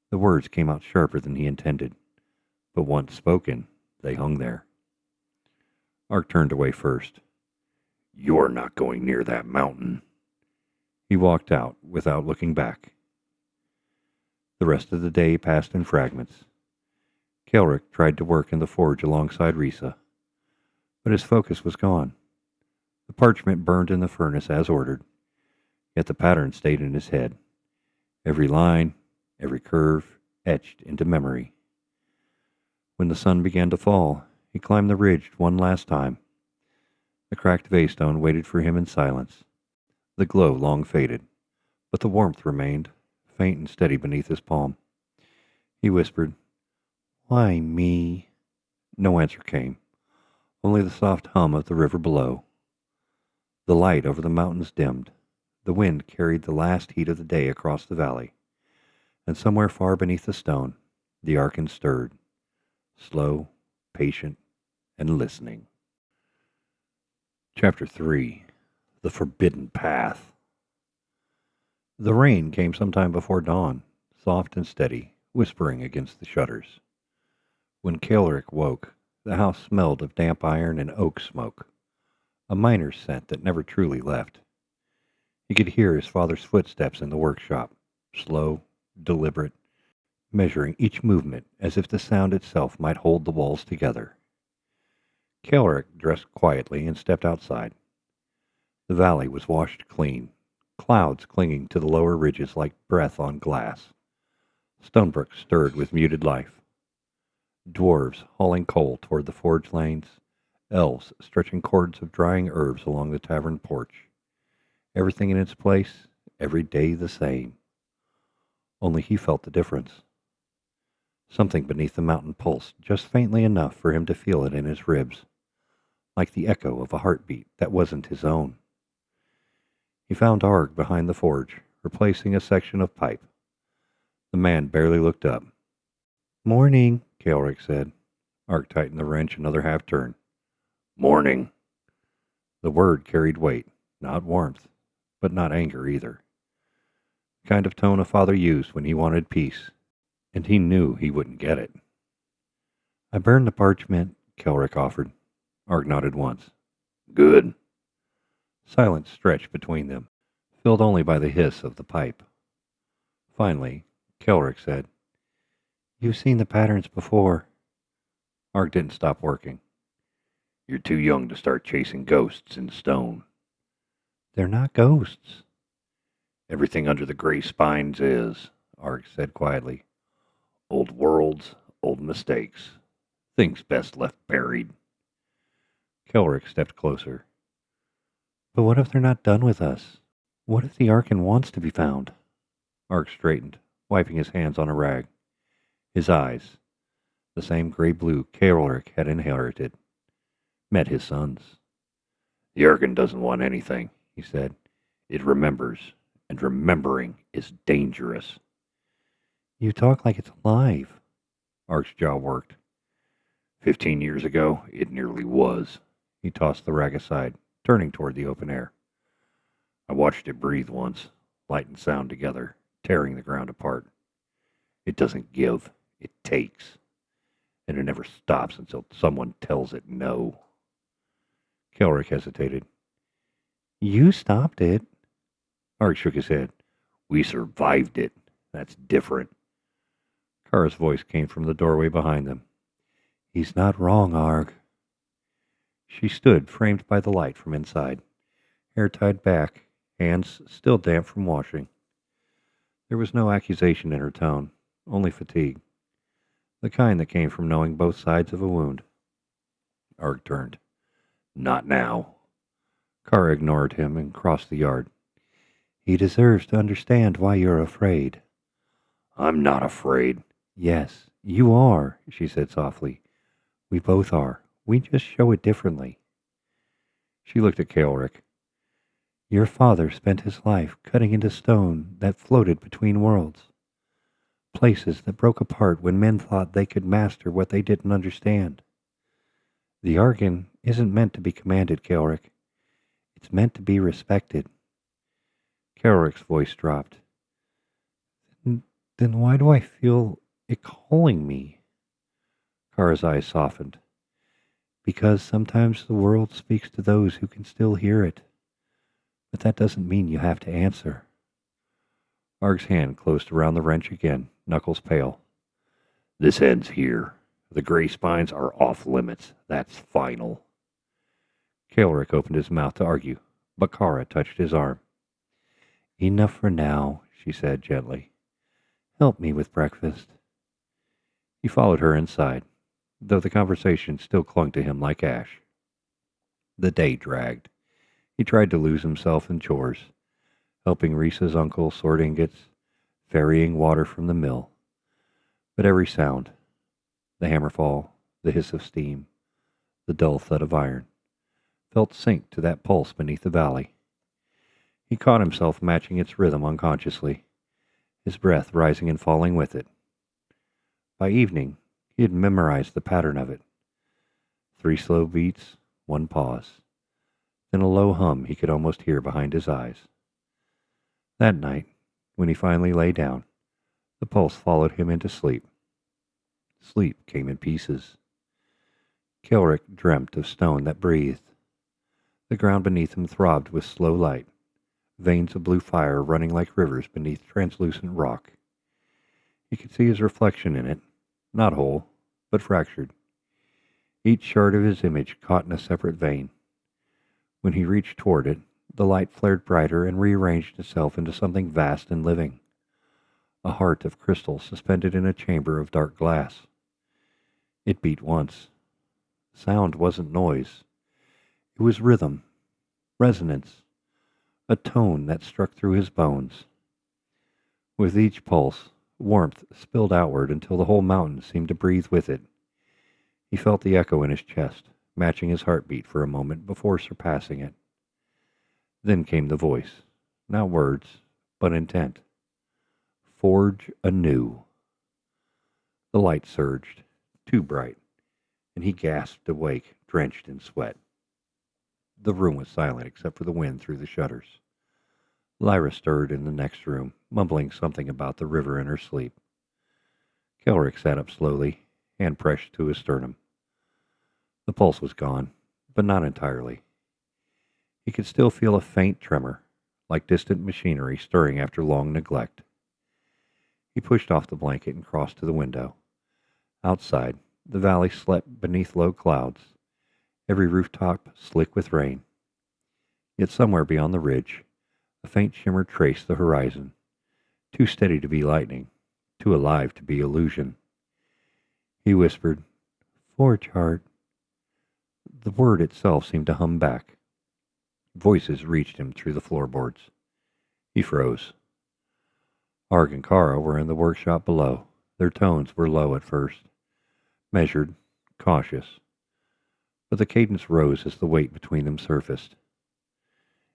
The words came out sharper than he intended, but once spoken, they hung there. Ark turned away first. You're not going near that mountain. He walked out without looking back. The rest of the day passed in fragments. Kaelric tried to work in the forge alongside Risa, but his focus was gone. The parchment burned in the furnace as ordered, yet the pattern stayed in his head. Every line, every curve, etched into memory. When the sun began to fall, he climbed the ridge one last time. The cracked Vaystone waited for him in silence. The glow long faded, but the warmth remained, faint and steady beneath his palm. He whispered, Why me? No answer came, only the soft hum of the river below. The light over the mountains dimmed. The wind carried the last heat of the day across the valley, and somewhere far beneath the stone, the Arkyn stirred, slow, patient, and listening. Chapter 3. The Forbidden Path. The rain came sometime before dawn, soft and steady, whispering against the shutters. When Kaelric woke, the house smelled of damp iron and oak smoke, a miner's scent that never truly left. He could hear his father's footsteps in the workshop, slow, deliberate, measuring each movement as if the sound itself might hold the walls together. Kaelric dressed quietly and stepped outside. The valley was washed clean, clouds clinging to the lower ridges like breath on glass. Stonebrook stirred with muted life. Dwarves hauling coal toward the forge lanes, elves stretching cords of drying herbs along the tavern porch. Everything in its place, every day the same. Only he felt the difference. Something beneath the mountain pulsed just faintly enough for him to feel it in his ribs, like the echo of a heartbeat that wasn't his own. He found Arg behind the forge, replacing a section of pipe. The man barely looked up. Morning, Kaelric said. Arg tightened the wrench another half turn. Morning. The word carried weight, not warmth, but not anger either. The kind of tone a father used when he wanted peace, and he knew he wouldn't get it. I burned the parchment, Kaelric offered. Arg nodded once. Good. Silence stretched between them, filled only by the hiss of the pipe. Finally, Kaelric said, You've seen the patterns before. Arg didn't stop working. You're too young to start chasing ghosts in stone. They're not ghosts. Everything under the Greyspines is, Arg said quietly. Old worlds, old mistakes. Things best left buried. Kaelric stepped closer. But what if they're not done with us? What if the Arkyn wants to be found? Arg straightened, wiping his hands on a rag. His eyes, the same gray-blue Kaelric had inherited, met his son's. The Arkyn doesn't want anything, he said. It remembers, and remembering is dangerous. You talk like it's alive. Ark's jaw worked. 15 years ago, it nearly was. He tossed the rag aside, turning toward the open air. I watched it breathe once, light and sound together, tearing the ground apart. It doesn't give, it takes. and it never stops until someone tells it no. Kaelric hesitated. You stopped it. Ark shook his head. We survived it. That's different. Kara's voice came from the doorway behind them. He's not wrong, Arg. She stood, framed by the light from inside, hair tied back, hands still damp from washing. There was no accusation in her tone, only fatigue, the kind that came from knowing both sides of a wound. Arg turned. Not now. Kara ignored him and crossed the yard. He deserves to understand why you're afraid. I'm not afraid. Yes, you are, she said softly. We both are. We just show it differently. She looked at Kaelric. Your father spent his life cutting into stone that floated between worlds. Places that broke apart when men thought they could master what they didn't understand. The Arkyn isn't meant to be commanded, Kaelric. It's meant to be respected. Kaelric's voice dropped. Then why do I feel it calling me? Kara's eyes softened. Because sometimes the world speaks to those who can still hear it. But that doesn't mean you have to answer. Arg's hand closed around the wrench again, knuckles pale. This ends here. The Greyspines are off limits. That's final. Kaelric opened his mouth to argue, but Kara touched his arm. Enough for now, she said gently. Help me with breakfast. He followed her inside, though the conversation still clung to him like ash. The day dragged. He tried to lose himself in chores, helping Risa's uncle sort ingots, ferrying water from the mill. But every sound, the hammer fall, the hiss of steam, the dull thud of iron, felt sink to that pulse beneath the valley. He caught himself matching its rhythm unconsciously, his breath rising and falling with it. By evening, he had memorized the pattern of it. 3 slow beats, 1 pause, then a low hum he could almost hear behind his eyes. That night, when he finally lay down, the pulse followed him into sleep. Sleep came in pieces. Kaelric dreamt of stone that breathed. The ground beneath him throbbed with slow light, veins of blue fire running like rivers beneath translucent rock. He could see his reflection in it, not whole, but fractured. Each shard of his image caught in a separate vein. When he reached toward it, the light flared brighter and rearranged itself into something vast and living. A heart of crystal suspended in a chamber of dark glass. It beat once. Sound wasn't noise. It was rhythm, resonance, a tone that struck through his bones. With each pulse, warmth spilled outward until the whole mountain seemed to breathe with it. He felt the echo in his chest, matching his heartbeat for a moment before surpassing it. Then came the voice, not words, but intent. Forge anew. The light surged, too bright, and he gasped awake, drenched in sweat. The room was silent except for the wind through the shutters. Lyra stirred in the next room, mumbling something about the river in her sleep. Kaelric sat up slowly, hand pressed to his sternum. The pulse was gone, but not entirely. He could still feel a faint tremor, like distant machinery stirring after long neglect. He pushed off the blanket and crossed to the window. Outside, the valley slept beneath low clouds, every rooftop slick with rain. Yet somewhere beyond the ridge, a faint shimmer traced the horizon, too steady to be lightning, too alive to be illusion. He whispered, "Forge heart." The word itself seemed to hum back. Voices reached him through the floorboards. He froze. Arg and Kara were in the workshop below. Their tones were low at first, measured, cautious. But the cadence rose as the weight between them surfaced.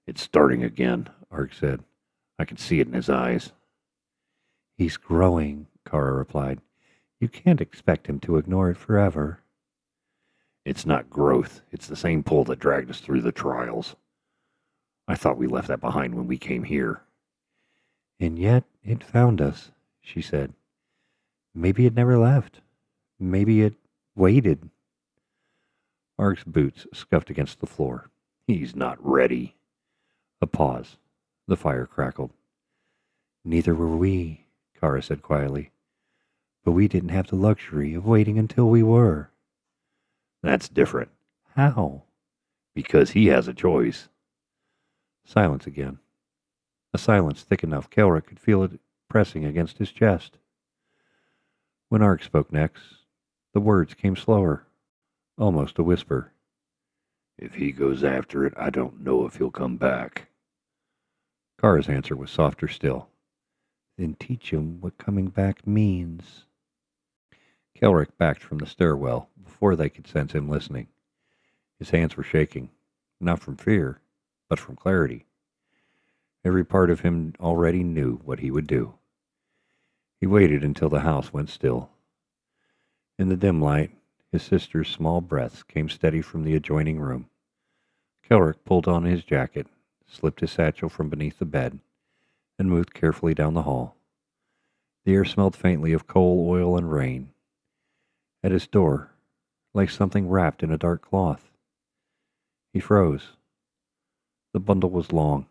"It's starting again," Arg said. "I can see it in his eyes." "He's growing," Kara replied. "You can't expect him to ignore it forever." "It's not growth. It's the same pull that dragged us through the trials. I thought we left that behind when we came here." "And yet it found us," she said. "Maybe it never left. Maybe it Waited. Ark's boots scuffed against the floor. He's not ready. A pause. The fire crackled. Neither were we, Kara said quietly. But we didn't have the luxury of waiting until we were. That's different. How? Because he has a choice. Silence again. A silence thick enough Kaelric could feel it pressing against his chest. When Ark spoke next, the words came slower, almost a whisper. If he goes after it, I don't know if he'll come back. Kara's answer was softer still. Then teach him what coming back means. Kaelric backed from the stairwell before they could sense him listening. His hands were shaking, not from fear, but from clarity. Every part of him already knew what he would do. He waited until the house went still. In the dim light, his sister's small breaths came steady from the adjoining room. Kaelric pulled on his jacket, slipped his satchel from beneath the bed, and moved carefully down the hall. The air smelled faintly of coal, oil, and rain. At his door lay something wrapped in a dark cloth. He froze. The bundle was long,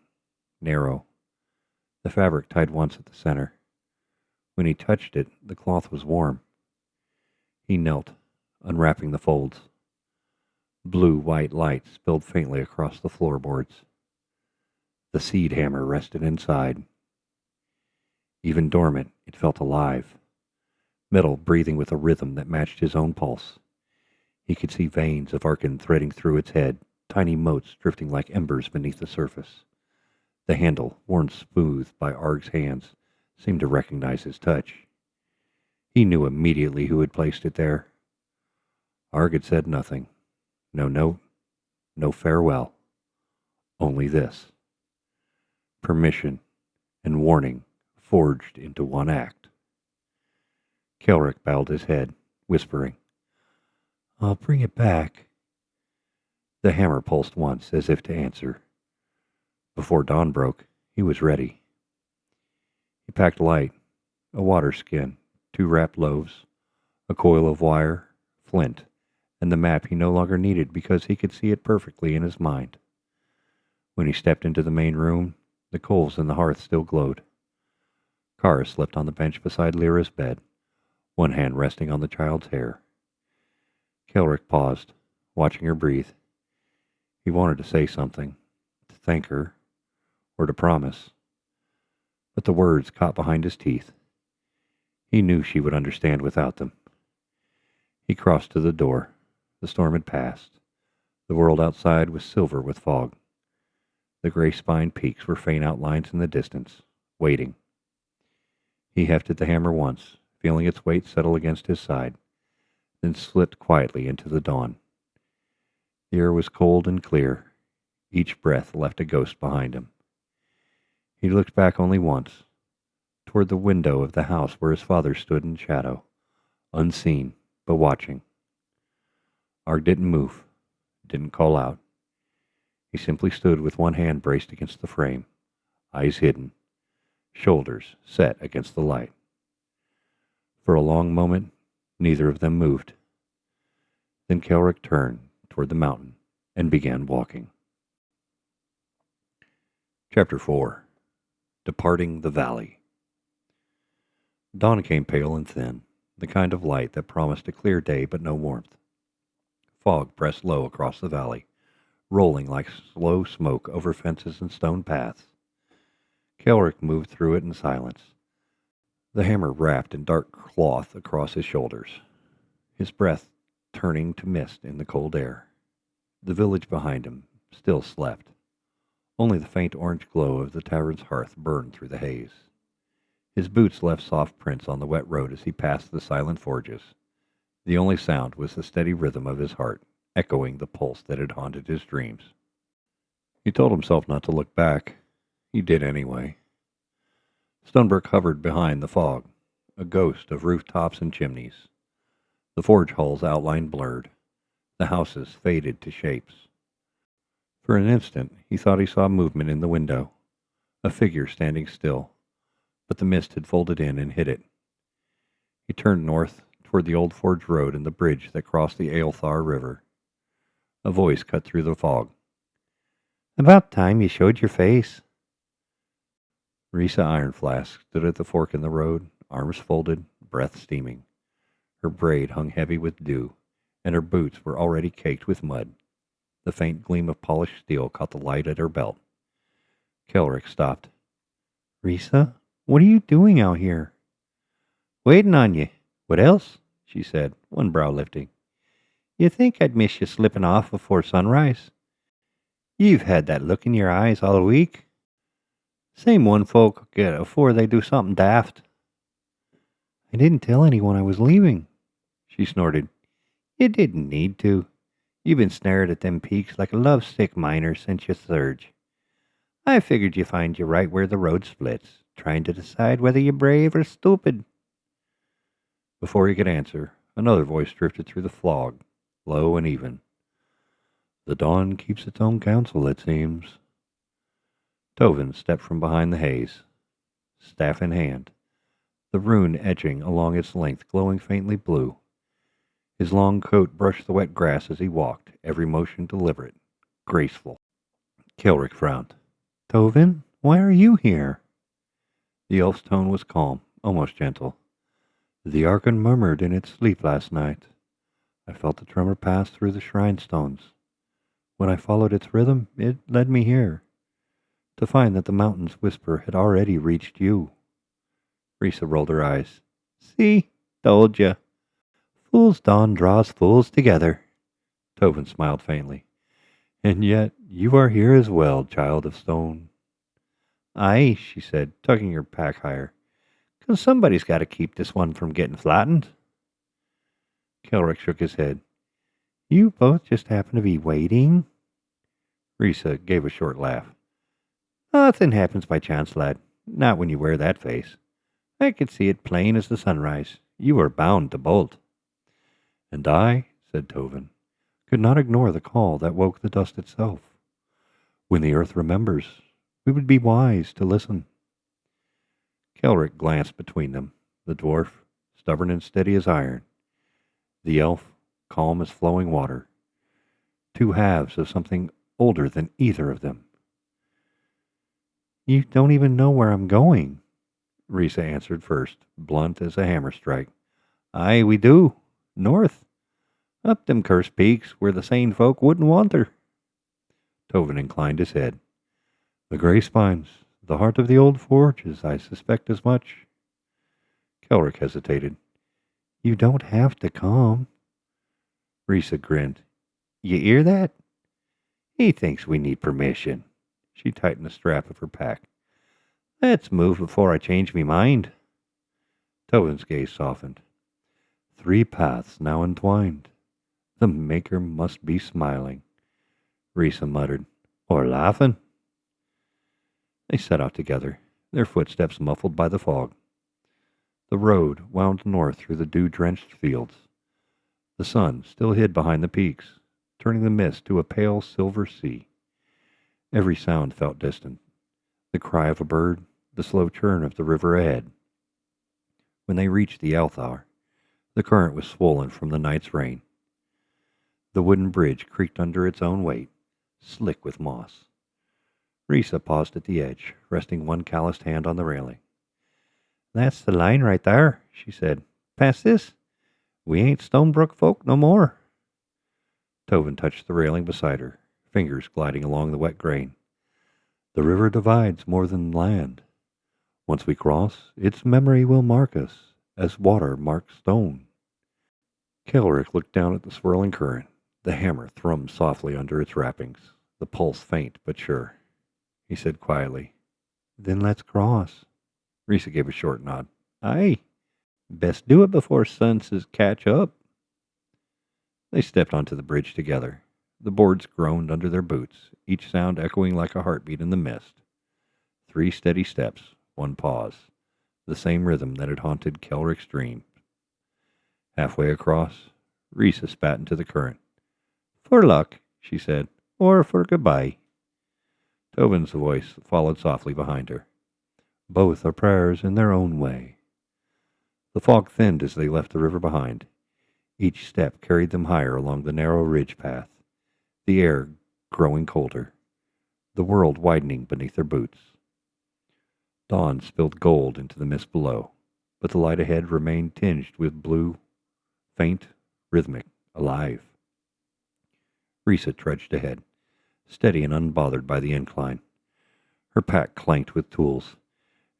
narrow, the fabric tied once at the center. When he touched it, the cloth was warm. He knelt, unwrapping the folds. Blue-white light spilled faintly across the floorboards. The seed hammer rested inside. Even dormant, it felt alive. Metal breathing with a rhythm that matched his own pulse. He could see veins of Arkyn threading through its head, tiny motes drifting like embers beneath the surface. The handle, worn smooth by Ark's hands, seemed to recognize his touch. He knew immediately who had placed it there. Ark had said nothing. No note, no farewell. Only this. Permission and warning forged into one act. Kaelric bowed his head, whispering, I'll bring it back. The hammer pulsed once, as if to answer. Before dawn broke, he was ready. He packed light, a water skin, 2 wrapped loaves, a coil of wire, flint, and the map he no longer needed because he could see it perfectly in his mind. When he stepped into the main room, the coals in the hearth still glowed. Kara slept on the bench beside Lyra's bed, one hand resting on the child's hair. Kaelric paused, watching her breathe. He wanted to say something, to thank her, or to promise, but the words caught behind his teeth. He knew she would understand without them. He crossed to the door. The storm had passed. The world outside was silver with fog. The Greyspine peaks were faint outlines in the distance, waiting. He hefted the hammer once, feeling its weight settle against his side, then slipped quietly into the dawn. The air was cold and clear. Each breath left a ghost behind him. He looked back only once, toward the window of the house where his father stood in shadow, unseen, but watching. Ark didn't move, didn't call out. He simply stood with one hand braced against the frame, eyes hidden, shoulders set against the light. For a long moment, neither of them moved. Then Kaelric turned toward the mountain and began walking. Chapter 4. Departing the Valley. Dawn came pale and thin, the kind of light that promised a clear day but no warmth. Fog pressed low across the valley, rolling like slow smoke over fences and stone paths. Kaelric moved through it in silence, the hammer wrapped in dark cloth across his shoulders, his breath turning to mist in the cold air. The village behind him still slept. Only the faint orange glow of the tavern's hearth burned through the haze. His boots left soft prints on the wet road as he passed the silent forges. The only sound was the steady rhythm of his heart, echoing the pulse that had haunted his dreams. He told himself not to look back. He did anyway. Stonebrook hovered behind the fog, a ghost of rooftops and chimneys. The forge halls outline blurred. The houses faded to shapes. For an instant, he thought he saw movement in the window, a figure standing still, but the mist had folded in and hid it. He turned north toward the old forge road and the bridge that crossed the Aelthar River. A voice cut through the fog. About time you showed your face. Risa Ironflask stood at the fork in the road, arms folded, breath steaming. Her braid hung heavy with dew, and her boots were already caked with mud. The faint gleam of polished steel caught the light at her belt. Kaelric stopped. Risa, what are you doing out here? Waiting on you. What else? She said, one brow lifting. You think I'd miss you slipping off before sunrise? You've had that look in your eyes all week. Same one folk get afore they do something daft. I didn't tell anyone I was leaving. She snorted. You didn't need to. You've been snared at them peaks like a lovesick miner since your surge. I figured you'd find you right where the road splits, trying to decide whether you're brave or stupid. Before he could answer, another voice drifted through the fog, low and even. The dawn keeps its own counsel, it seems. Tovin stepped from behind the haze, staff in hand, the rune edging along its length glowing faintly blue. His long coat brushed the wet grass as he walked, every motion deliberate, graceful. Kaelric frowned. Tovin, why are you here? The elf's tone was calm, almost gentle. The Arkyn murmured in its sleep last night. I felt the tremor pass through the shrine stones. When I followed its rhythm, it led me here, to find that the mountain's whisper had already reached you. Risa rolled her eyes. See? Told ya. Fool's dawn draws fools together. Tovin smiled faintly. And yet you are here as well, child of stone. Aye, she said, tugging her pack higher. 'Cause somebody's got to keep this one from getting flattened. Kaelric shook his head. You both just happen to be waiting? Risa gave a short laugh. Nothing happens by chance, lad. Not when you wear that face. I could see it plain as the sunrise. You were bound to bolt. And I, said Tovin, could not ignore the call that woke the dust itself. When the earth remembers, we would be wise to listen. Kaelric glanced between them, the dwarf, stubborn and steady as iron, the elf, calm as flowing water, two halves of something older than either of them. You don't even know where I'm going, Risa answered first, blunt as a hammer strike. Aye, we do. North. Up them cursed peaks where the sane folk wouldn't want her. Tovin inclined his head. The Greyspines, the heart of the old forges, I suspect as much. Kaelric hesitated. You don't have to come. Risa grinned. You hear that? He thinks we need permission. She tightened the strap of her pack. Let's move before I change me mind. Tovin's gaze softened. 3 paths now entwined. The Maker must be smiling. Risa muttered. Or laughing. They set out together, their footsteps muffled by the fog. The road wound north through the dew-drenched fields. The sun still hid behind the peaks, turning the mist to a pale silver sea. Every sound felt distant. The cry of a bird, the slow churn of the river ahead. When they reached the Aelthar, the current was swollen from the night's rain. The wooden bridge creaked under its own weight, slick with moss. Risa paused at the edge, resting one calloused hand on the railing. That's the line right there, she said. Past this, we ain't Stonebrook folk no more. Tovin touched the railing beside her, fingers gliding along the wet grain. The river divides more than land. Once we cross, its memory will mark us, as water marks stone. Kaelric looked down at the swirling current. The hammer thrummed softly under its wrappings, the pulse faint but sure. He said quietly, Then let's cross. Risa gave a short nod. Aye. Best do it before senses catch up. They stepped onto the bridge together. The boards groaned under their boots, each sound echoing like a heartbeat in the mist. 3 steady steps, 1 pause, the same rhythm that had haunted Kaelric's dream. Halfway across, Risa spat into the current. For luck, she said, or for goodbye. Tovin's voice followed softly behind her. Both are prayers in their own way. The fog thinned as they left the river behind. Each step carried them higher along the narrow ridge path, the air growing colder, the world widening beneath their boots. Dawn spilled gold into the mist below, but the light ahead remained tinged with blue, faint, rhythmic, alive. Risa trudged ahead, steady and unbothered by the incline. Her pack clanked with tools,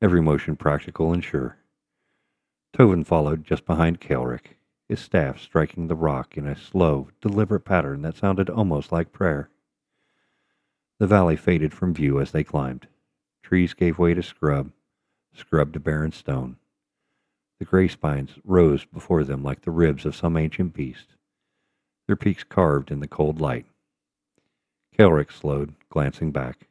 every motion practical and sure. Tovin followed just behind Kaelric, his staff striking the rock in a slow, deliberate pattern that sounded almost like prayer. The valley faded from view as they climbed. Trees gave way to scrub to barren stone. The greyspines rose before them like the ribs of some ancient beast, their peaks carved in the cold light. Kaelric slowed, glancing back.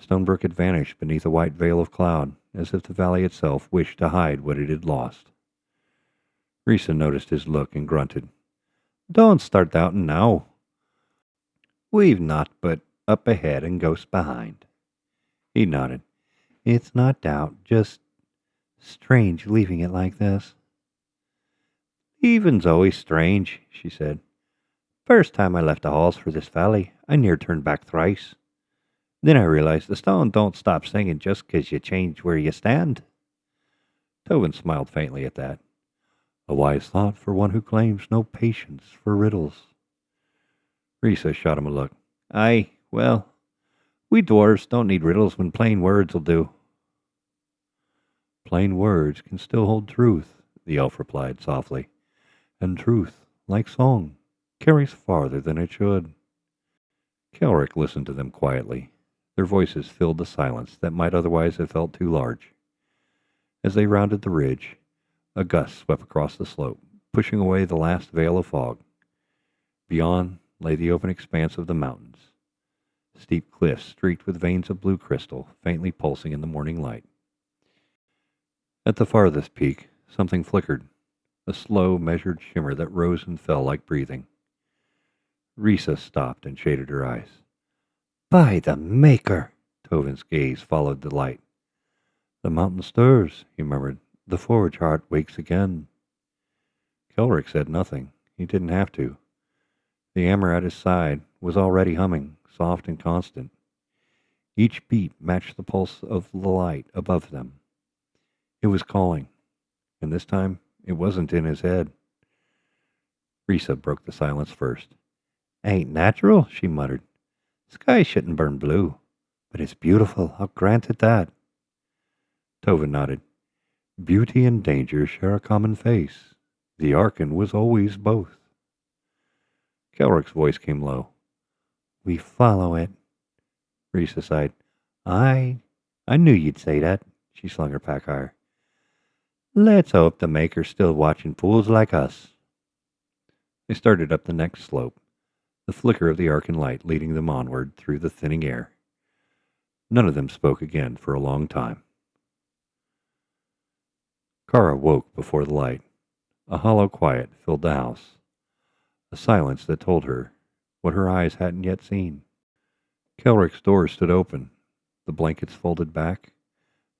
Stonebrook had vanished beneath a white veil of cloud, as if the valley itself wished to hide what it had lost. Risa noticed his look and grunted. "Don't start doubting now. We've naught but up ahead and ghosts behind." He nodded. It's not doubt, just strange leaving it like this. "Leaving's always strange," she said. "First time I left the halls for this valley, I near turned back thrice. Then I realized the stone don't stop singing just 'cause you change where you stand." Tovin smiled faintly at that. A wise thought for one who claims no patience for riddles. Risa shot him a look. "Aye, well, we dwarves don't need riddles when plain words'll do." "Plain words can still hold truth," the elf replied softly. "And truth, like song, carries farther than it should." Kaelric listened to them quietly. Their voices filled the silence that might otherwise have felt too large. As they rounded the ridge, a gust swept across the slope, pushing away the last veil of fog. Beyond lay the open expanse of the mountains, steep cliffs streaked with veins of blue crystal, faintly pulsing in the morning light. At the farthest peak, something flickered, a slow, measured shimmer that rose and fell like breathing. Risa stopped and shaded her eyes. "By the Maker!" Tovin's gaze followed the light. "The mountain stirs," he murmured. "The forge heart wakes again." Kaelric said nothing. He didn't have to. The hammer at his side was already humming, soft and constant. Each beat matched the pulse of the light above them. It was calling, and this time it wasn't in his head. Risa broke the silence first. "Ain't natural," she muttered. "Sky shouldn't burn blue, but it's beautiful, I'll grant it that." Tovin nodded. "Beauty and danger share a common face. The Arkyn was always both." Kaelric's voice came low. "We follow it." Risa sighed. I knew you'd say that." She slung her pack higher. "Let's hope the Maker's still watching fools like us." They started up the next slope, the flicker of the Arkyn light leading them onward through the thinning air. None of them spoke again for a long time. Kara woke before the light. A hollow quiet filled the house, a silence that told her what her eyes hadn't yet seen. Kaelric's door stood open, the blankets folded back,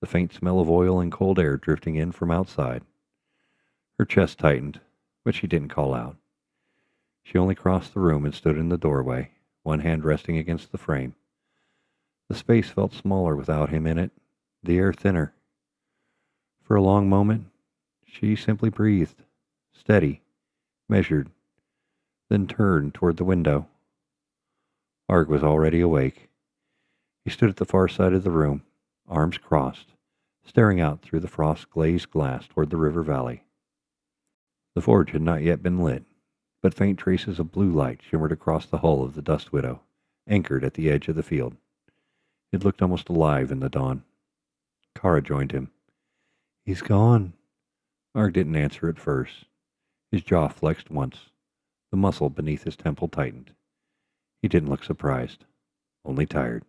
the faint smell of oil and cold air drifting in from outside. Her chest tightened, but she didn't call out. She only crossed the room and stood in the doorway, one hand resting against the frame. The space felt smaller without him in it, the air thinner. For a long moment, she simply breathed, steady, measured, then turned toward the window. Arg was already awake. He stood at the far side of the room, arms crossed, staring out through the frost-glazed glass toward the river valley. The forge had not yet been lit, but faint traces of blue light shimmered across the hull of the Dust Widow, anchored at the edge of the field. It looked almost alive in the dawn. Kara joined him. "He's gone." Arg didn't answer at first. His jaw flexed once. The muscle beneath his temple tightened. He didn't look surprised, only tired.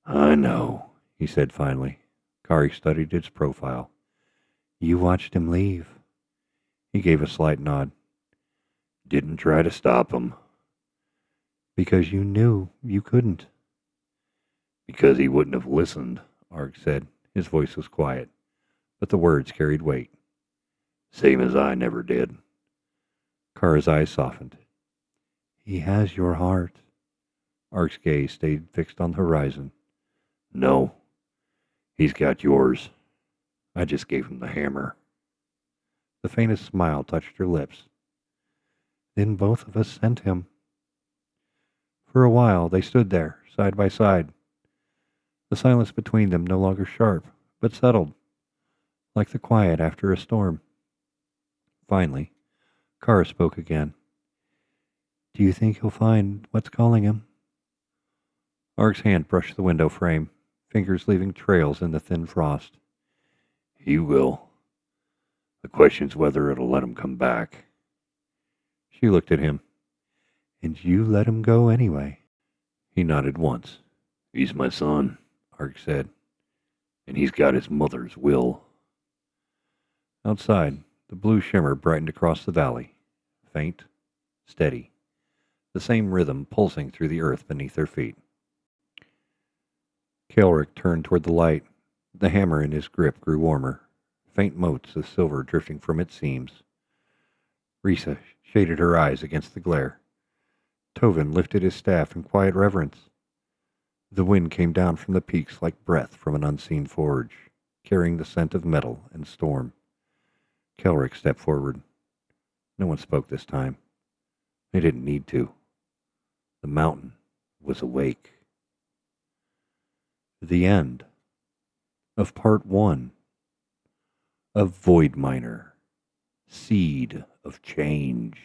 "I know," he said finally. Kari studied his profile. "You watched him leave." He gave a slight nod. "Didn't try to stop him." "Because you knew you couldn't." "Because he wouldn't have listened," Arg said. His voice was quiet, but the words carried weight. Same as I never did. Kara's eyes softened. He has your heart. Ark's gaze stayed fixed on the horizon. No, he's got yours. I just gave him the hammer. The faintest smile touched her lips. Then both of us sent him. For a while they stood there, side by side. The silence between them no longer sharp, but settled, like the quiet after a storm. Finally, Kara spoke again. Do you think he'll find what's calling him? Ark's hand brushed the window frame, fingers leaving trails in the thin frost. He will. The question's whether it'll let him come back. She looked at him. And you let him go anyway. He nodded once. He's my son, Ark said, and he's got his mother's will. Outside, the blue shimmer brightened across the valley, faint, steady, the same rhythm pulsing through the earth beneath their feet. Kaelric turned toward the light. The hammer in his grip grew warmer, faint motes of silver drifting from its seams. Risa shaded her eyes against the glare. Tovin lifted his staff in quiet reverence. The wind came down from the peaks like breath from an unseen forge, carrying the scent of metal and storm. Kaelric stepped forward. No one spoke this time. They didn't need to. The mountain was awake. The end of Part 1 of Void Miner, Seed of Change.